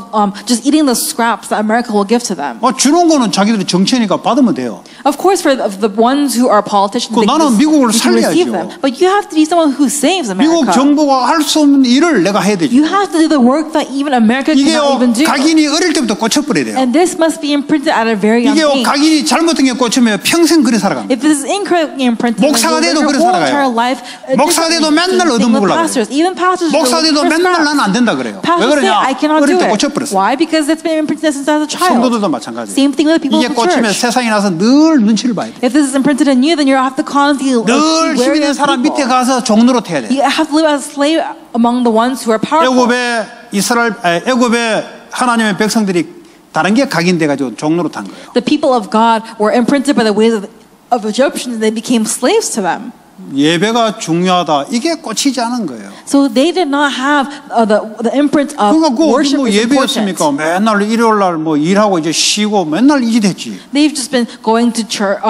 just eating the scraps that America will give to them. 주는 거는 자기들이 정치니까 받으면 돼요. Of course, for the ones who are politicians, 그 they 나는 can 미국을 you can receive 살려야죠. them. But you have to be someone who saves 미국 America. 정부가 할 수 없는 일을 내가 해야 되죠. You have to do the work that even America cannot 이게요 even do. 각인이 어릴 때부터 꽂혀버려야 돼요. And this must be imprinted at a very young 이게요 age. 각인이 잘못된 게 꽂히면 평생 그리 살아갑니다. If this is incorrectly imprinted, 목사가 then 돼도 your 그래 whole 살아가요. entire life. 목사가 돼도 맨날 얻어먹으려고 그래요. Even pastors. 목사가 돼도 맨날 나는 안 된다 그래요. 왜 Pastors say I 그러냐? cannot 어릴 do 때 it. 꽂혀버렸어요. Why? Because it's been imprinted since I was a child. 성도들도 마찬가지예요. Same thing with people 이게 in the 꽂히면 church. 세상에 나서 늘 눈치를 봐야 돼요. If this is imprinted in you, then you have to constantly 늘 힘 wary 있는 of 사람 밑에 people. 가서 종노릇 해야 돼요. You have to live as a slave among the ones who are powerful. 애굽의 하나님의 백성들이 다른 게 각인돼 가지고 종노릇한 거예요. The people of God were imprinted by the ways of Egyptians, and they became slaves to them. 예배가 중요하다. 이게 꽂히지 않은 거예요. So they did not have the imprint of 그러니까 그 worship 뭐 is 예배였습니까? important. 맨날 일요일 날 뭐 일하고 이제 쉬고 맨날 이 짓 했지. They've just been going to church,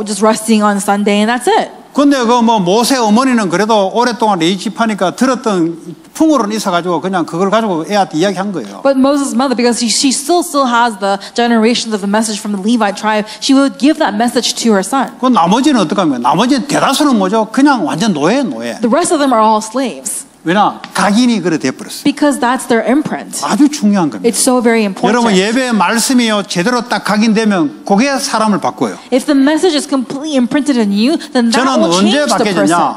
just resting on Sunday, and that's it. 근데 그 뭐 모세 어머니는 그래도 오랫동안 레이집하니까 들었던 풍어는 있어가지고 그냥 그걸 가지고 애한테 이야기한 거예요. But Moses' mother, because she still has the generations of the message from the Levite tribe, she would give that message to her son. 그 나머지는 어떻게 하면 나머지 대다수는 뭐죠? 그냥 완전 노예. The rest of them are all slaves. 왜냐? 각인이 그래 돼버렸어요. Because that's their imprint. 아주 중요한 겁니다. It's so very important. 여러분 예배의 말씀이요 제대로 딱 각인되면 그게 사람을 바꿔요. If the message is completely imprinted in you, then that 저는 will 언제 change the person. 바뀌어졌냐?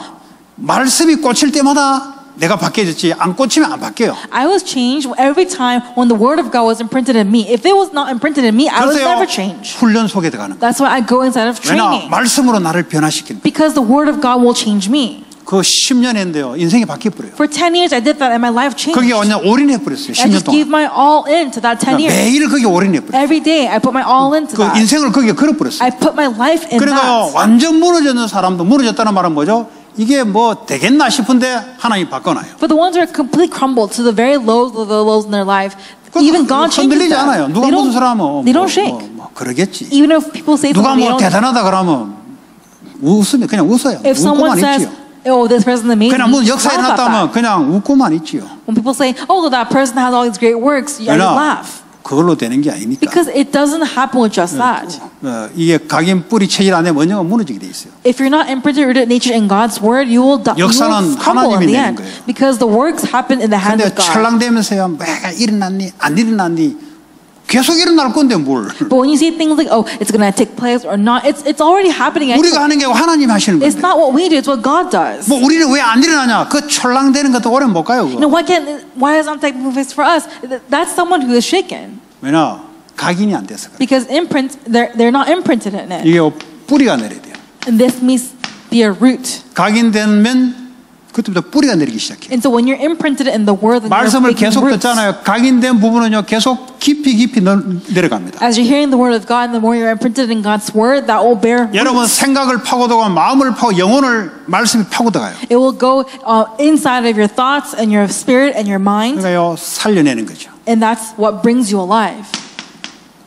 말씀이 꽂힐 때마다 내가 바뀌어졌지 안 꽂히면 안 바뀌어요. I was changed every time when the word of God was imprinted in me. If it was not imprinted in me, I would never change. 훈련 속에 들어가는 거예요. That's why I go inside of 왜냐? training. 말씀으로 나를 변화시키는 거예요. Because the word of God will change me. 그 10년 했는데요. 인생이 바뀌어버려요. For 10 years I did that and my life changed. 거기에 완전 올인해버렸어요. I 10년 just gave 동안. my all into that 10 years. 매일 거기에 올인해버렸어요. Every day I put my all into 그 that. 인생을 거기에 걸어버렸어요. I put my life in 그러니까 that. 완전 무너졌는 사람도 무너졌다는 말은 뭐죠? 이게 뭐 되겠나 싶은데 하나님이 바꿔놔요. But the ones who are completely crumbled to the very lows of the lows in their life, even God changes 흔들리지 them. 않아요. 누가 무슨 사람은 They don't shake. 뭐 그러겠지. Even if people say 누가 something, 뭐 they don't. 대단하다 그러면 웃으면 그냥 웃어요. If someone 웃고만 says, 있지요. "Oh, this person's amazing," 그냥 무슨 you 역사에 laugh at 났다면 that. 그냥 웃고만 있지요. When people say, "Oh, that person has all these great works," I just laugh. 그걸로 되는 게 아니니까. Because it doesn't happen with just that. 이게 각인 뿌리 체질 안에 먼저 무너지게 돼 있어요. If you're not imprinted rooted nature in God's word, you will 역사는 crumble in 하나님이 the 내는 end. 거예요. Because the works happen in the hands 근데 of God. 찰랑대면서야 뭐가 일어났니 안 일어났니 계속 일어날 건데 뭘. But when you see things like, "Oh, it's going to take place or not," it's already happening. 우리가 하는 게 하나님 하시는 It's 건데. not what we do; it's what God does. 뭐 우리는 왜 안 일어나냐? 그 찰랑대는 것도 오래 못 가요. 그거. Why is not taking place for us? That's someone who is shaken. 왜냐? 각인이 안 돼서 그래. Because imprint, they're not imprinted in it. 이게 뿌리가 내려야 돼요. And this means be a root. 각인되면 그때부터 뿌리가 내리기 시작해요. And so when you're imprinted in the word, then you're 말씀을 making 계속 roots. 듣잖아요. 각인된 부분은요 계속 깊이 내려갑니다. As you're hearing the word of God, and the more you're imprinted in God's word, that will bear 여러분 roots. 생각을 파고들고 마음을 파고 영혼을 말씀이 파고들어가요. It will go inside of your thoughts and your spirit and your mind, 그러니까요 살려내는 거죠. and that's what brings you alive.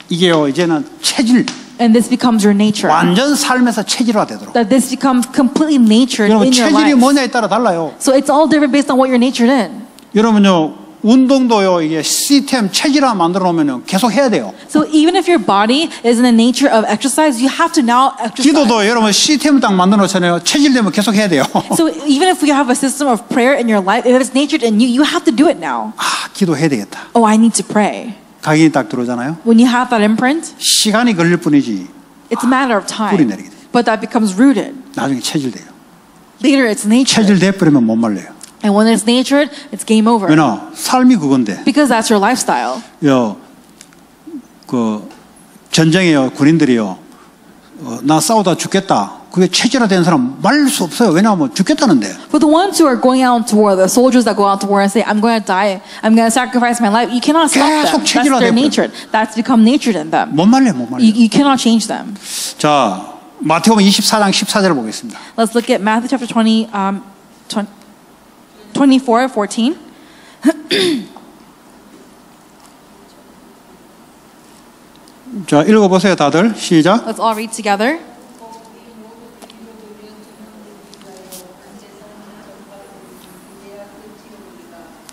이게요 이제는 체질 And this becomes your nature. 완전 삶에서 체질화되도록. That this becomes completely natured 여러분 in your 체질이 life. 뭐냐에 따라 달라요. So it's all different based on what you're natured in. 여러분요 운동도요 이게 시스템 체질화 만들어 놓으면요 계속 해야 돼요. So even if your body is in the nature of exercise, you have to now exercise. 기도도 여러분 시스템 딱 만들어 놓잖아요. 체질되면 계속 해야 돼요. So even if you have a system of prayer in your life, if it's natured in you, you have to do it now. 아 기도해야 되겠다. Oh, I need to pray. 각인이 딱 들어오잖아요. When you have that imprint, 시간이 걸릴 뿐이지 it's a matter of 뿌리 time. 내리게 돼. But that becomes rooted. 나중에 체질돼요. Later, it's natured. 체질돼 버리면 못 말려요. And when it's natured, it's game over. 왜냐 삶이 그건데. Because that's your lifestyle. 그 전쟁에요 군인들이요 나 싸우다 죽겠다. 그게 체질화된 사람 말릴 수 없어요. 왜냐하면 죽겠다는데. But the ones who are going out to war, the soldiers that go out to war and say, "I'm going to die, I'm going to sacrifice my life," you cannot stop them. 계속 That's 체질화돼 their 버려. nature. That's become natured in them. 못 말려 못 말려. You cannot change them. 자 마태복음 24장 14절을 보겠습니다. Let's look at Matthew chapter 24:14. 자 읽어보세요 다들 시작. Let's all read together.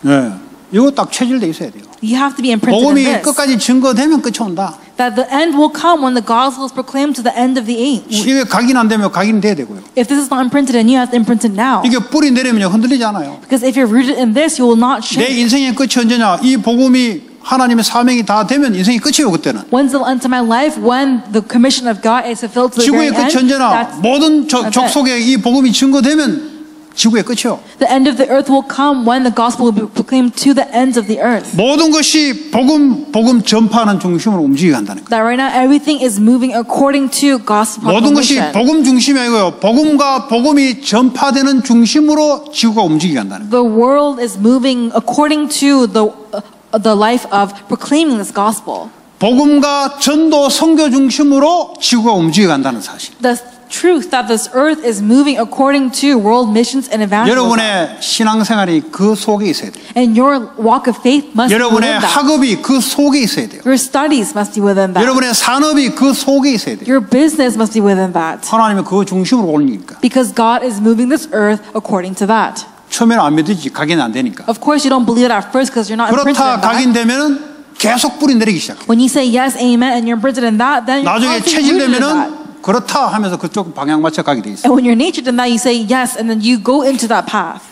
네, 이거 딱 체질돼 있어야 돼요. You have to be imprinted in 복음이 this. 끝까지 증거되면 끝이 온다. That the end will come when the gospel is proclaimed to the end of the age. 이게 각인 안 되면 각인 돼야 되고요. If this is not imprinted in you, you have to imprint it now. 이게 뿌리 내리면 흔들리지 않아요. Because if you're rooted in this, you will not 내 shake. 인생의 끝이 언제냐? 이 복음이 하나님의 사명이 다 되면 인생이 끝이에요. 그때는. When's the end of my life? When the commission of God is fulfilled to the 지구의 very 끝이 end. 언제나 모든 족속에 이 복음이 증거되면 지구의 끝이요. The end of the earth will come when the gospel will be proclaimed to the ends of the earth. 모든 것이 복음 전파하는 중심으로 움직이게 한다는 거예요. That right now everything is moving according to gospel 모든 것이 proclamation. 복음 중심이 아니고요. 복음과 복음이 전파되는 중심으로 지구가 움직이게 한다는 거예요. The world is moving according to the life of proclaiming this gospel. 복음과 전도 선교 중심으로 지구가 움직여 간다는 사실. The truth that this earth is moving according to world missions and evangelism. 여러분의 신앙생활이 그 속에 있어야 돼요. And your walk of faith must be 여러분의 within that. 학업이 그 속에 있어야 돼요. Your studies must be within that. 여러분의 산업이 그 속에 있어야 돼요. Your business must be within that. 하나님은 그 중심으로 올리니까. Because God is moving this earth according to that. 처음에는 안 믿으지 각인은 안 되니까. Of course, you don't believe it at first because you're not imprinted 그렇다 in that. 각인되면은 계속 뿌리 내리기 시작해. When you say yes, amen, and you're imprinted in that, then you're 나중에 constantly rooted in that. 체질되면은 그렇다 하면서 그쪽 방향 맞춰 가게 돼 있어요. And when you're natured in that, you say yes, and then you go into that path.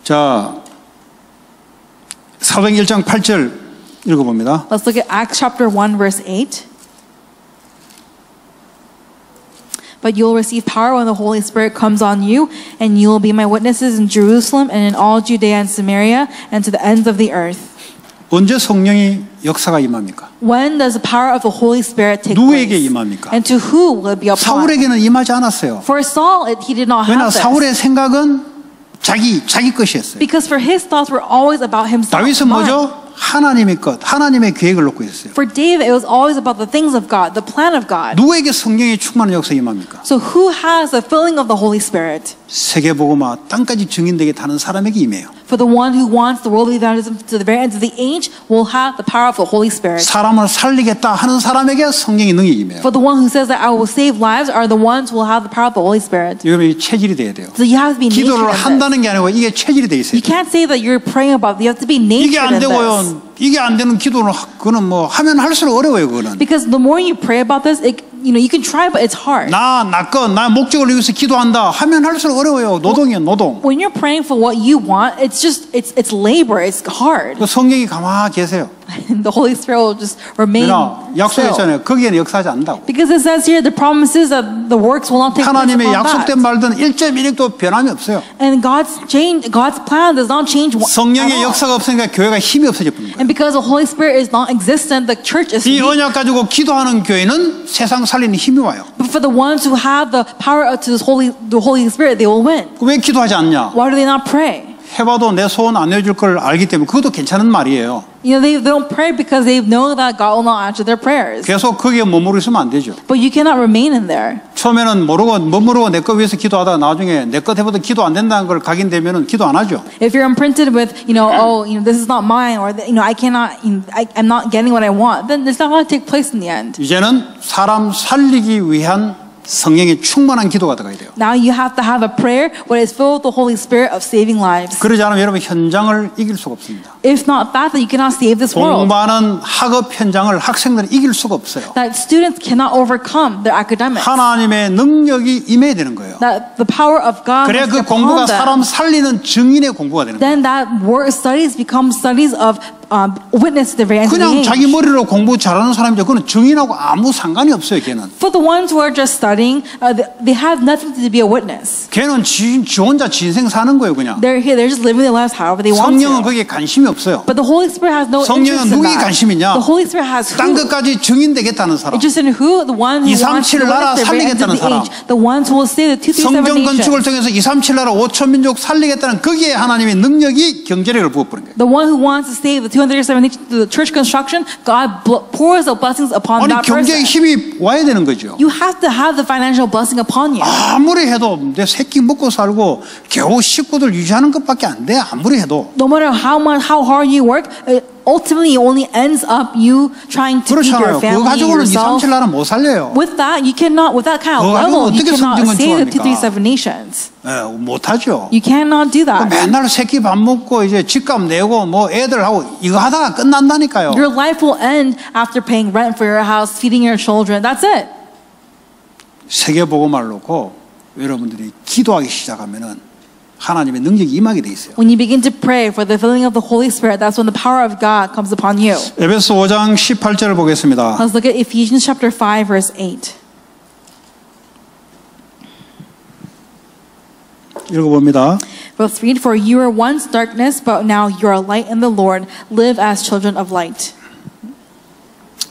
자, 사도행 1장 8절 읽어봅니다. Let's look at Acts chapter 1, verse 8. But you will receive power when the Holy Spirit comes on you, and you will be my witnesses in Jerusalem and in all Judea and Samaria and to the ends of the earth. 언제 성령이 역사가 임합니까? When does the power of the Holy Spirit take 누구에게 place? 임합니까? And to who will it be upon? 사울에게는 임하지 않았어요. For Saul, he did not 왜냐 have this. 사울의 생각은 자기 것이었어요. Because for his thoughts were always about himself. 다윗은 뭐죠? 하나님의 것, 하나님의 계획을 놓고 있었어요. For David, it was always about the things of God, the plan of God. 누구에게 성령의 충만한 역사 임합니까? So who has the filling of the Holy Spirit? 세계복음화 땅까지 증인되게 타는 사람에게 임해요. For the one who wants the world evangelism to the very end of the age will have the power of the Holy Spirit. 사람을 살리겠다 하는 사람에게 성령의 능력이 임해요. For the one who says that I will save lives are the ones who will have the power of the Holy Spirit. 여러분 이 체질이 돼야 돼요. So you have to be natured 기도를 in this. 한다는 게 아니고 이게 체질이 돼 있어요. You can't say that you're praying about it. You have to be 이게 natured 안 in this. 되고요. 이게 안 되는 기도는 그거는 뭐 하면 할수록 어려워요. 그거는. Because the more you pray about this, you can try, but it's hard. 나 목적을 위해서 기도한다 하면 할수록 어려워요. 노동이야, 노동. When you're praying for what you want, it's labor. It's hard. 그 성령이 가만히 계세요. The Holy Spirit will just remain 그러나 still. 약속했잖아요. 거기에는 역사하지 않는다고. Because it says here the promises of the works will not take place 하나님의 upon 약속된 that. 말들은 1.1도 변함이 없어요. And God's plan does not change at 성령의 all. 역사가 없으니까 교회가 힘이 없어져 버린 거예요. And because the Holy Spirit is not existent, the church is 이 weak. 언약 가지고 기도하는 교회는 세상 살리는 힘이 와요. But for the ones who have the power to the Holy Spirit, they will win. 왜 기도하지 않냐? Why do they not pray? 해봐도 내 소원 안 해줄 걸 알기 때문에 그것도 괜찮은 말이에요. You know, they don't pray because they know that God will not answer their prayers. 계속 거기에 머무르 있으면 안 되죠. But you cannot remain in there. 처음에는 머무르고 내 거 위해서 기도하다가 나중에 내 것 해봐도 기도 안 된다는 걸 각인되면은 기도 안 하죠. If you're imprinted with, this is not mine, or I cannot, I'm not getting what I want, then it's not going to take place in the end. 이제는 사람 살리기 위한 성령의 충만한 기도가 들어가야 돼요. Now you have to have a prayer what is filled with the Holy Spirit of saving lives. 그러지 않으면 여러분 현장을 이길 수가 없습니다. If not that, then you cannot save this world. 공부하는 학업 현장을 학생들은 이길 수가 없어요. That students cannot overcome their academics. 하나님의 능력이 임해야 되는 거예요. That the power of God 그래야 must 그 be upon 공부가 them. 사람 살리는 증인의 공부가 되는 거예요. Then that work studies become studies of witness to the very end of the 그냥 age. 자기 머리로 공부 잘하는 사람이죠. 그건 증인하고 아무 상관이 없어요. 걔는. For the ones who are just studying, they have nothing to be a witness. 걔는 지 혼자 인생 사는 거예요. 그냥. They're here, they're just living their lives however they want 성령은 to. 거기에 관심이 없어요. But the Holy Spirit has no 성령은 interest in 누구에게 that. 관심 있냐? The Holy Spirit has 딴 who? 것까지 증인 되겠다는 사람. Interested in who? The one who wants to 237 나라 witness the very end of 살리겠다는 the 사람. age. The ones who will save the 237 성경 건축을 nations. 통해서 237 나라 5천 민족 살리겠다는 거기에 하나님의 능력이 경제력을 부어버린 거예요. The one who wants to save the 237 nations through the church construction, God pours the blessings upon 아니 that 경제의 person. 힘이 와야 되는 거죠. You have to have the financial blessing upon you. 아무리 해도 내 새끼 먹고 살고 겨우 식구들 유지하는 것밖에 안 돼. 아무리 해도. No matter how hard you work, ultimately it only ends up you trying to feed 그렇잖아요. your 그거 family, 가지고는 yourself. 237 나라 못 살려요. With that kind of 그거 level, 가지고 you 어떻게 cannot 성경 save the 건축합니까? 237 nations. 못하죠. You cannot do that. 맨날 새끼 밥 먹고 이제 집값 내고 뭐 애들하고 이거 하다가 끝난다니까요. Your life will end after paying rent for your house, feeding your children. That's it. 세계복음화를 놓고 여러분들이 기도하기 시작하면은 하나님의 능력이 임하게 돼 있어요. When you begin to pray for the filling of the Holy Spirit, that's when the power of God comes upon you. 에베소 5장 18절을 보겠습니다. Let's look at Ephesians chapter 5, verse 8. 읽어봅니다. Let's read, For you were once darkness, but now you are light in the Lord. Live as children of light.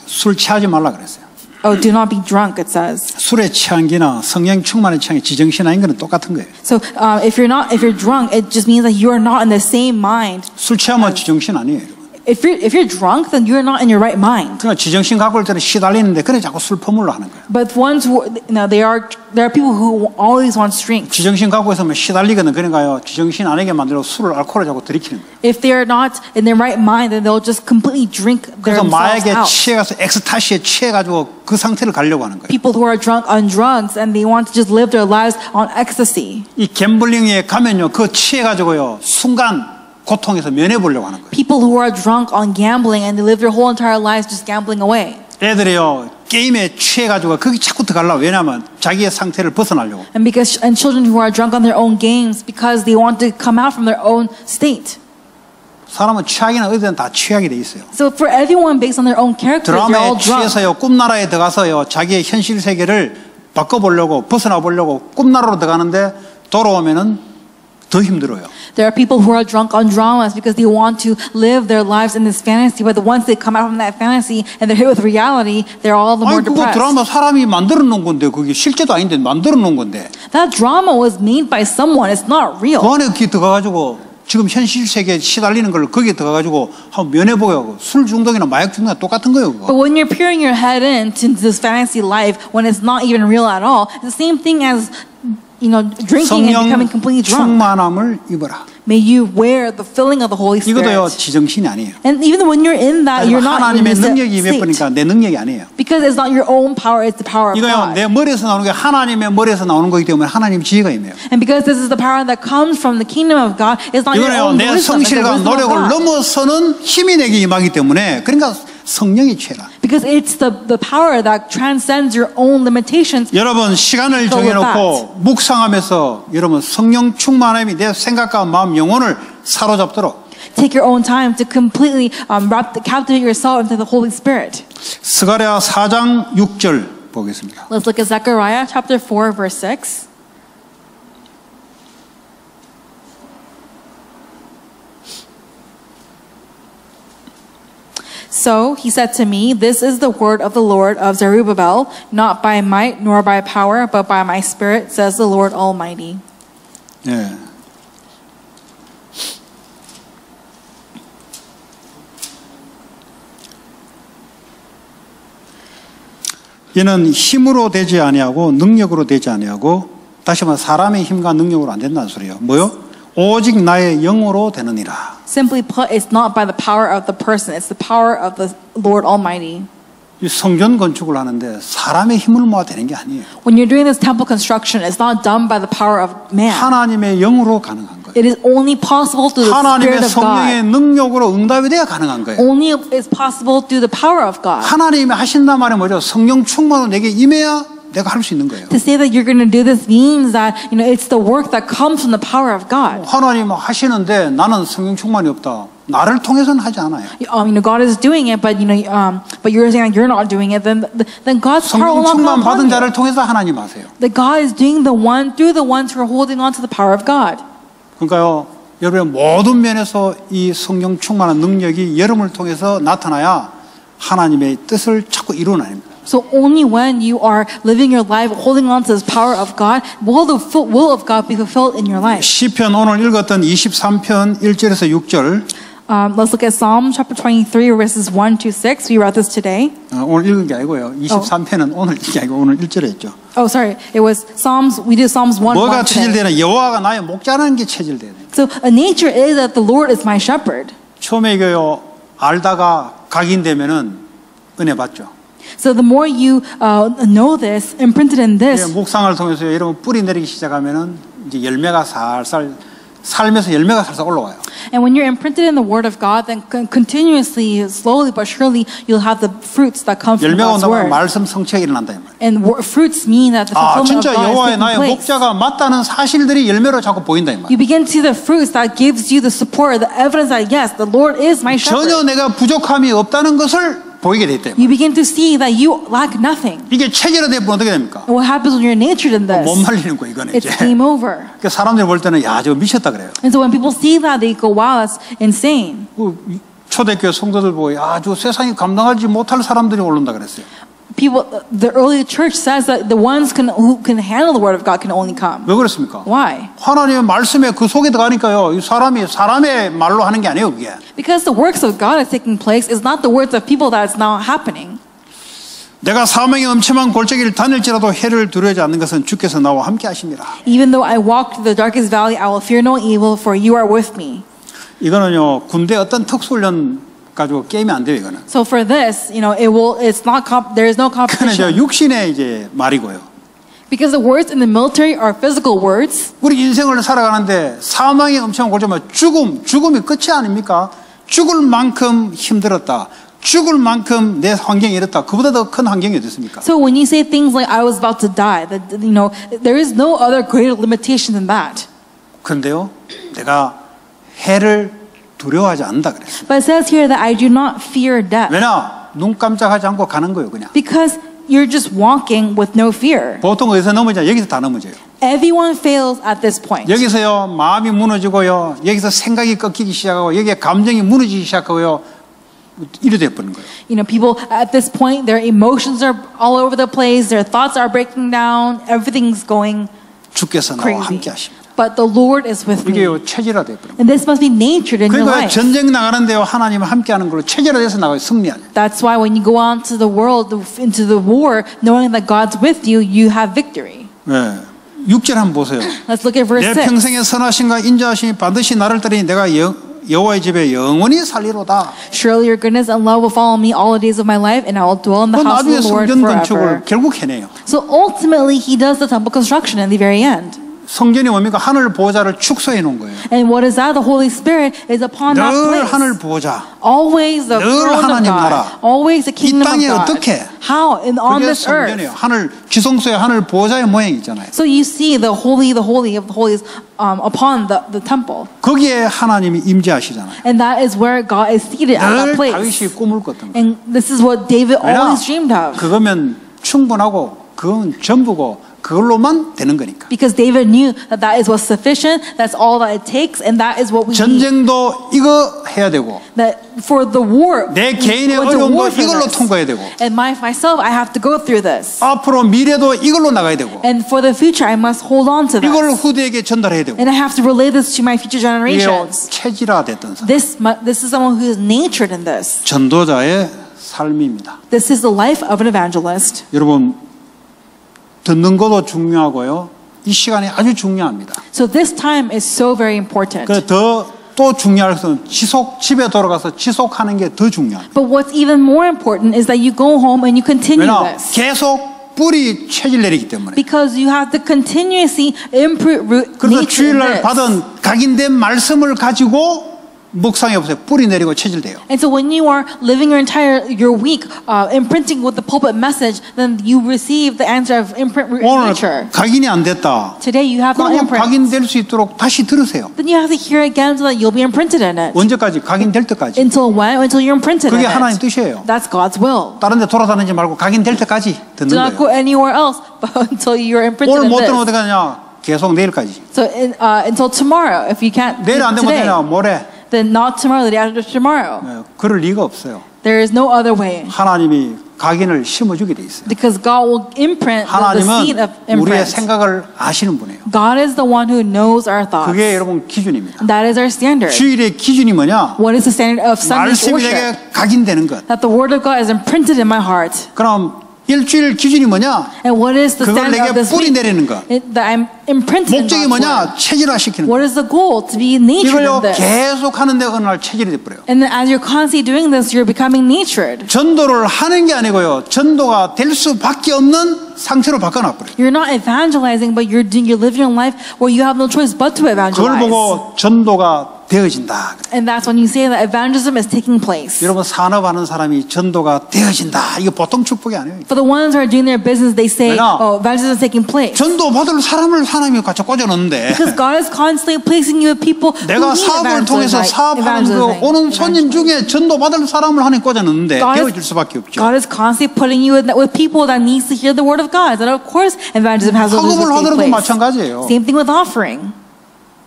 술 취하지 말라 그랬어요. Oh, do not be drunk, it says. 술에 취한 기나 성령 충만에 취한 게 지정신 아닌 거는 똑같은 거예요. So if you're drunk, it just means that you are not in the same mind. 술 취하면 지정신 아니에요, 여러분. If you're drunk, then you're not in your right mind. 그러니까 지정신 갖고 올 때는 시달리는데 그래 자꾸 술 퍼물러 하는 거예요. But ones who, there are people who always want drink. 지정신 갖고 있으면 시달리거든. 그러니까요, 지정신 아니게 만들고 술을 알코올을 자꾸 들이키는 거예요. If they are not in their right mind, then they'll just completely drink 그래서 themselves 마약에 out. 취해가서 엑스타시에 취해가지고 그 상태를 가려고 하는 거예요. People who are drunk on drugs and they want to just live their lives on ecstasy. 이 갬블링에 가면요, 그 취해가지고요, 순간 고통에서 면해보려고 하는 거예요. People who are drunk on gambling and they live their whole entire lives just gambling away. 애들이요, 게임에 취해가지고 거기 자꾸 들어가려고. 왜냐하면 자기의 상태를 벗어나려고. And children who are drunk on their own games because they want to come out from their own state. 사람은 취하기는 어디든 다 취하게 돼 있어요. So for everyone based on their own character, they're 드라마에 all drunk. 취해서요, 꿈나라에 들어가서요, 자기의 현실 세계를 바꿔보려고, 벗어나보려고 꿈나라로 들어가는데 돌아오면은 더 힘들어요. There are people who are drunk on dramas because they want to live their lives in this fantasy, but once they come out from that fantasy and they're hit with reality, they're all the more 아니 그거 depressed. 드라마 사람이 만들어 놓은 건데 그게 실제도 아닌데 만들어 놓은 건데 That drama was made by someone. It's not real. 그 안에 거기 들어가가지고 지금 현실 세계에 시달리는 걸 거기에 들어가가지고 한번 면해보게 하고 술 중독이나 마약 중독이나 똑같은 거예요. 그거. But when you're peering your head into this fantasy life, when it's not even real at all, it's the same thing as drinking and becoming completely drunk. 충만함을 입어라. May you wear the filling of the Holy 이것도요 Spirit. 지정신이 아니에요. And even when you're in that, you're not in 하나님의 this 능력이 state. 임해버리니까 내 능력이 아니에요. Because it's not your own power, it's the power of 이거요 God. 내 머리에서 나오는 게 하나님의 머리에서 나오는 거기 때문에 하나님 지혜가 임해요. And because this is the power that comes from the kingdom of God, it's not your 이거는요 own 내 wisdom, it's the 성실과 wisdom of 노력을 God. 넘어서는 힘이 내게 임하기 때문에 그러니까 성령이 최라. Because it's the power that transcends your own limitations. 여러분 시간을 정해놓고 묵상하면서 여러분 성령 충만함이 내 생각과 마음 영혼을 사로잡도록 Take your own time to completely captivate yourself into the Holy Spirit. 스가랴 4장 6절 보겠습니다. Let's look at Zechariah chapter 4, verse 6. So he said to me, This is the word of the Lord of Zerubbabel, not by might nor by power, but by my spirit, says the Lord Almighty. 예. 이는 힘으로 되지 아니하고 능력으로 되지 아니하고 다시 말해 사람의 힘과 능력으로 안 된다는 소리예요. 뭐요? 오직 나의 영으로 되느니라. Simply put, it's not by the power of the person, it's the power of the Lord Almighty. 이 성전 건축을 하는데 사람의 힘을 모아 되는 게 아니에요. When you're doing this temple construction, it's not done by the power of man. 하나님의 영으로 가능한 거예요. It is only possible through the 하나님의 Spirit of 성령의 God. 능력으로 응답이 돼야 가능한 거예요. Only is possible through the power of God. 하나님이 하신단 말이 뭐죠? 성령 충만으로 내게 임해야 내가 할 수 있는 거예요. To say that you're going to do this means that it's the work that comes from the power of God. 하나님 하시는데 나는 성령 충만이 없다. 나를 통해서는 하지 않아요. God is doing it, but but you're saying you're not doing it. Then God's power will 성령 not 충만 come 받은 upon 자를 you. 통해서 하나님 하세요. That God is doing through the ones who are holding on to the power of God. 그러니까요, 여러분의 모든 면에서 이 성령 충만한 능력이 여러분을 통해서 나타나야 하나님의 뜻을 자꾸 이루어냅니다. So only when you are living your life holding on to this power of God will the will of God be fulfilled in your life. 시편 오늘 읽었던 23편 1절에서 6절. Let's look at Psalm chapter 23 verses 1 to 6. We read this today. 오늘 읽은 게 아니고요. 23편은 오늘 읽은 게 아니고 오늘 1절에 있죠. Oh, sorry. It was Psalms. We did Psalms 1. 뭐가 1 today. 체질되나 여호와가 나의 목자라는 게 체질돼요. So a nature is that the Lord is my shepherd. 처음에 이거요 알다가 각인되면은 은혜 받죠. So the more you know this, imprinted in this, 묵상을 통해서 여러분 뿌리 내리기 시작하면은 이제 열매가 살살 삶에서 열매가 살짝 올라와요. And when you're imprinted in the Word of God, then continuously, slowly but surely, you'll have the fruits that come from 열매가 God's 온다면 Word. 말씀 성취가 일어난다 이 말이에요. And fruits mean that the 아, fulfillment 진짜 of God is 여호와의 taking 나의 place. 목자가 맞다는 사실들이 열매로 자꾸 보인다 이 말이에요. You begin to see the fruits that gives you the support, the evidence that yes, the Lord is my 전혀 shepherd. 내가 부족함이 없다는 것을 보이게 돼 있다. You begin to see that you lack nothing. 이게 체질화되면 어떻게 됩니까? And what happens when you're natured in 못 this? 말리는 거 이거는 It's 이제. game over. 그러니까 사람들이 볼 때는 야, 저거 미쳤다 그래요. And so when people see that, they go, wow, that's insane. 그 초대교회 성도들 보고 야, 저 세상이 감당하지 못할 사람들이 오른다 그랬어요. People, the early church says that the ones who can handle the word of God can only come. 왜 그렇습니까? Why? 하나님의 말씀에 그 속에 들어가니까요. 이 사람이 사람의 말로 하는 게 아니에요, 그게. Because the works of God is taking place, it's not the words of people that is now happening. 내가 사명이 엄침한 골짜기를 다닐지라도 해를 두려워하지 않는 것은 주께서 나와 함께 하십니다. Even though I walk through the darkest valley, I will fear no evil, for you are with me. 이거는요, 군대 어떤 특수훈련 가지고 게임이 안 돼요, 이거는. So for this, it's not, there is no 그는 competition. 육신의 이제 말이고요. Because the words in the military are physical words. 우리 인생을 살아가는데 사망이 엄청 골자면 죽음이 끝이 아닙니까? 죽을 만큼 힘들었다. 죽을 만큼 내 환경이 이렇다. 그보다 더 큰 환경이 어디 있습니까? So when you say things like I was about to die, that there is no other greater limitation than that. 그런데요, 내가 해를 두려워하지 않는다 그랬어요. But it says here that I do not fear death. 왜냐? 눈 깜짝하지 않고 가는 거예요, 그냥. Because you're just walking with no fear. 보통 어디서 넘어져? 여기서 다 넘어져요. Everyone fails at this point. 여기서요, 마음이 무너지고요, 여기서 생각이 꺾이기 시작하고, 여기에 감정이 무너지기 시작하고요, 이래 돼버리는 거예요. People at this point, their emotions are all over the place, their thoughts are breaking down, everything's going 주께서 나와 crazy. 함께 하십니다. But the Lord is with me. 이게요, 체질화 돼버려요. And this must be natured in your 그러니까 life. 전쟁 나가는데요, 하나님 함께 하는 걸로 체질화돼서 나가요, 승리하죠. That's why when you go out to the world, into the war, knowing that God's with you, you have victory. 네. 6절 한번 보세요. Let's look at verse 내 6. 평생의 선하심과 인자하심이 반드시 나를 따르니 내가 여호와의 집에 영원히 살리로다. Surely your goodness and love will follow me all the days of my life, and I will dwell in the house of 나중에 the Lord 성전 forever. 건축을 결국 해내요. So ultimately, he does the temple construction in the very end. 성전이 뭡니까? 하늘 보호자를 축소해 놓은 거예요. And what is that? The Holy Spirit is upon that 늘 place. 하늘 보호자. Always the 늘 throne of 하나님 God. 나라. Always the 이 kingdom of 땅에 God. 어떻게? How? On 그게 this earth. 성전이에요. 하늘 지성소에 하늘 보호자의 모양이 있잖아요. So you see the holy of the holies upon the temple. 거기에 하나님이 임재하시잖아요. And that is where God is seated at 늘 that place. 다윗이 꿈을 꿨던 거예요. And this is what David 왜냐? always dreamed of. 그거면 충분하고 그건 전부고 그걸로만 되는 거니까. Because David knew that that is what's sufficient, that's all that it takes, and that is what we need. 전쟁도 이거 해야 되고 That for the war, 내 개인의 we went to 어려움도 war for 이걸로 this. 통과해야 되고 And myself, I have to go through this. 앞으로 미래도 이걸로 나가야 되고 And for the future, I must hold on to 이걸 this. 후대에게 전달해야 되고 And I have to relay this to my future 이게 generations. 체질화됐던 사람. This is someone who is natured in this. 전도자의 삶입니다. This is the life of an evangelist. 여러분 듣는 것도 중요하고요. 이 시간이 아주 중요합니다. So this time is so very important. 또 중요한 것은 집에 돌아가서 지속하는 게 더 중요합니다. But what's even more important is that you go home and you continue 왜냐? this. 계속 뿌리 체질 내리기 때문에. Because you have to continuously improve 그래서 nature in 주일날 this. 받은 각인된 말씀을 가지고 묵상해 보세요. 뿌리 내리고 체질돼요. And so when you are living your week imprinting with the pulpit message, then you receive the answer of imprint 오늘 nature. 각인이 안 됐다. Today you have no 그러면 imprint. 각인될 수 있도록 다시 들으세요. Then you have to hear again so that you'll be imprinted in it. 언제까지? 각인될 때까지. Until when? Until you're imprinted in 그게 it. 하나님 뜻이에요. That's God's will. 다른 데 돌아다니지 말고 각인될 때까지 듣는 Do not go 거예요. anywhere else but until you're imprinted 오늘 in 못 들으면 this. 어떻게 하냐? 계속 내일까지. So until tomorrow, if you can't 내일 안 되면 today, 되냐? 모레. then not tomorrow, the day after tomorrow. 그럴 리가 없어요. There is no other way. 하나님이 각인을 심어주게 돼 있어요. Because God will imprint the seed of 하나님은 우리의 imprint. 생각을 아시는 분이에요. God is the one who knows our thoughts. 그게 여러분 기준입니다. That is our standard. 주일의 기준이 뭐냐? What is the standard of Sunday's 말씀이 worship? 내게 각인되는 것. That the word of God is imprinted in my heart. 그럼 일주일 기준이 뭐냐? And what is the 그걸 standard 내게 of this 뿌리 week? 내리는 거. That I'm imprinted in 목적이 God's word. 뭐냐? 체질화시키는 거. What is the goal? To be natured 이걸요 in this. 계속 하는데 어느 날 체질이 돼버려요. And then as you're constantly doing this, you're becoming natured. 전도를 하는 게 아니고요. 전도가 될 수밖에 없는 상태로 바꿔놔버려요. You're not evangelizing, but you're living your life where you have no choice but to 그걸 evangelize. 보고 전도가 되어진다. And that's when you say that evangelism is taking place. 여러분 산업하는 사람이 전도가 되어진다. 이거 보통 축복이 아니에요. For the ones who are doing their business, they say, 왜냐? oh, evangelism is taking place. 전도 받을 사람을 하나님이 같이 꽂아놓는데 Because God is constantly placing you with people who 내가 need 사업을 통해서 사업하는 그 오는 손님 중에 전도 받을 사람을 하나님 꽂아놓는데 되어질 수밖에 없죠. God is constantly putting you with people that needs to hear the word of God. And of course, evangelism has to 헌금을 take 하더라도 place. 마찬가지예요. Same thing with offering.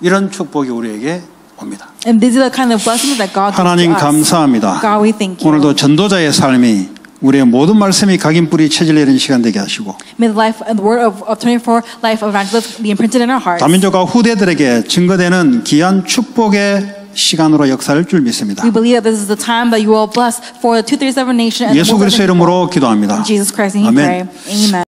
이런 축복이 우리에게 옵니다. And these are the kind of blessings that God gives 하나님 to us. 감사합니다. God, we thank you. 오늘도 전도자의 삶이 우리의 모든 말씀이 각인 뿌리 체질 내리는 시간 되게 하시고 May the life and the word of 24 life of evangelists be imprinted in our hearts. 다민족과 후대들에게 증거되는 귀한 축복의 시간으로 역사할 줄 믿습니다. We believe that this is the time that you will bless for the 237 nation. And 예수 그리스도의 이름으로 기도합니다. in Jesus Christ's name, we 아멘. pray. Amen.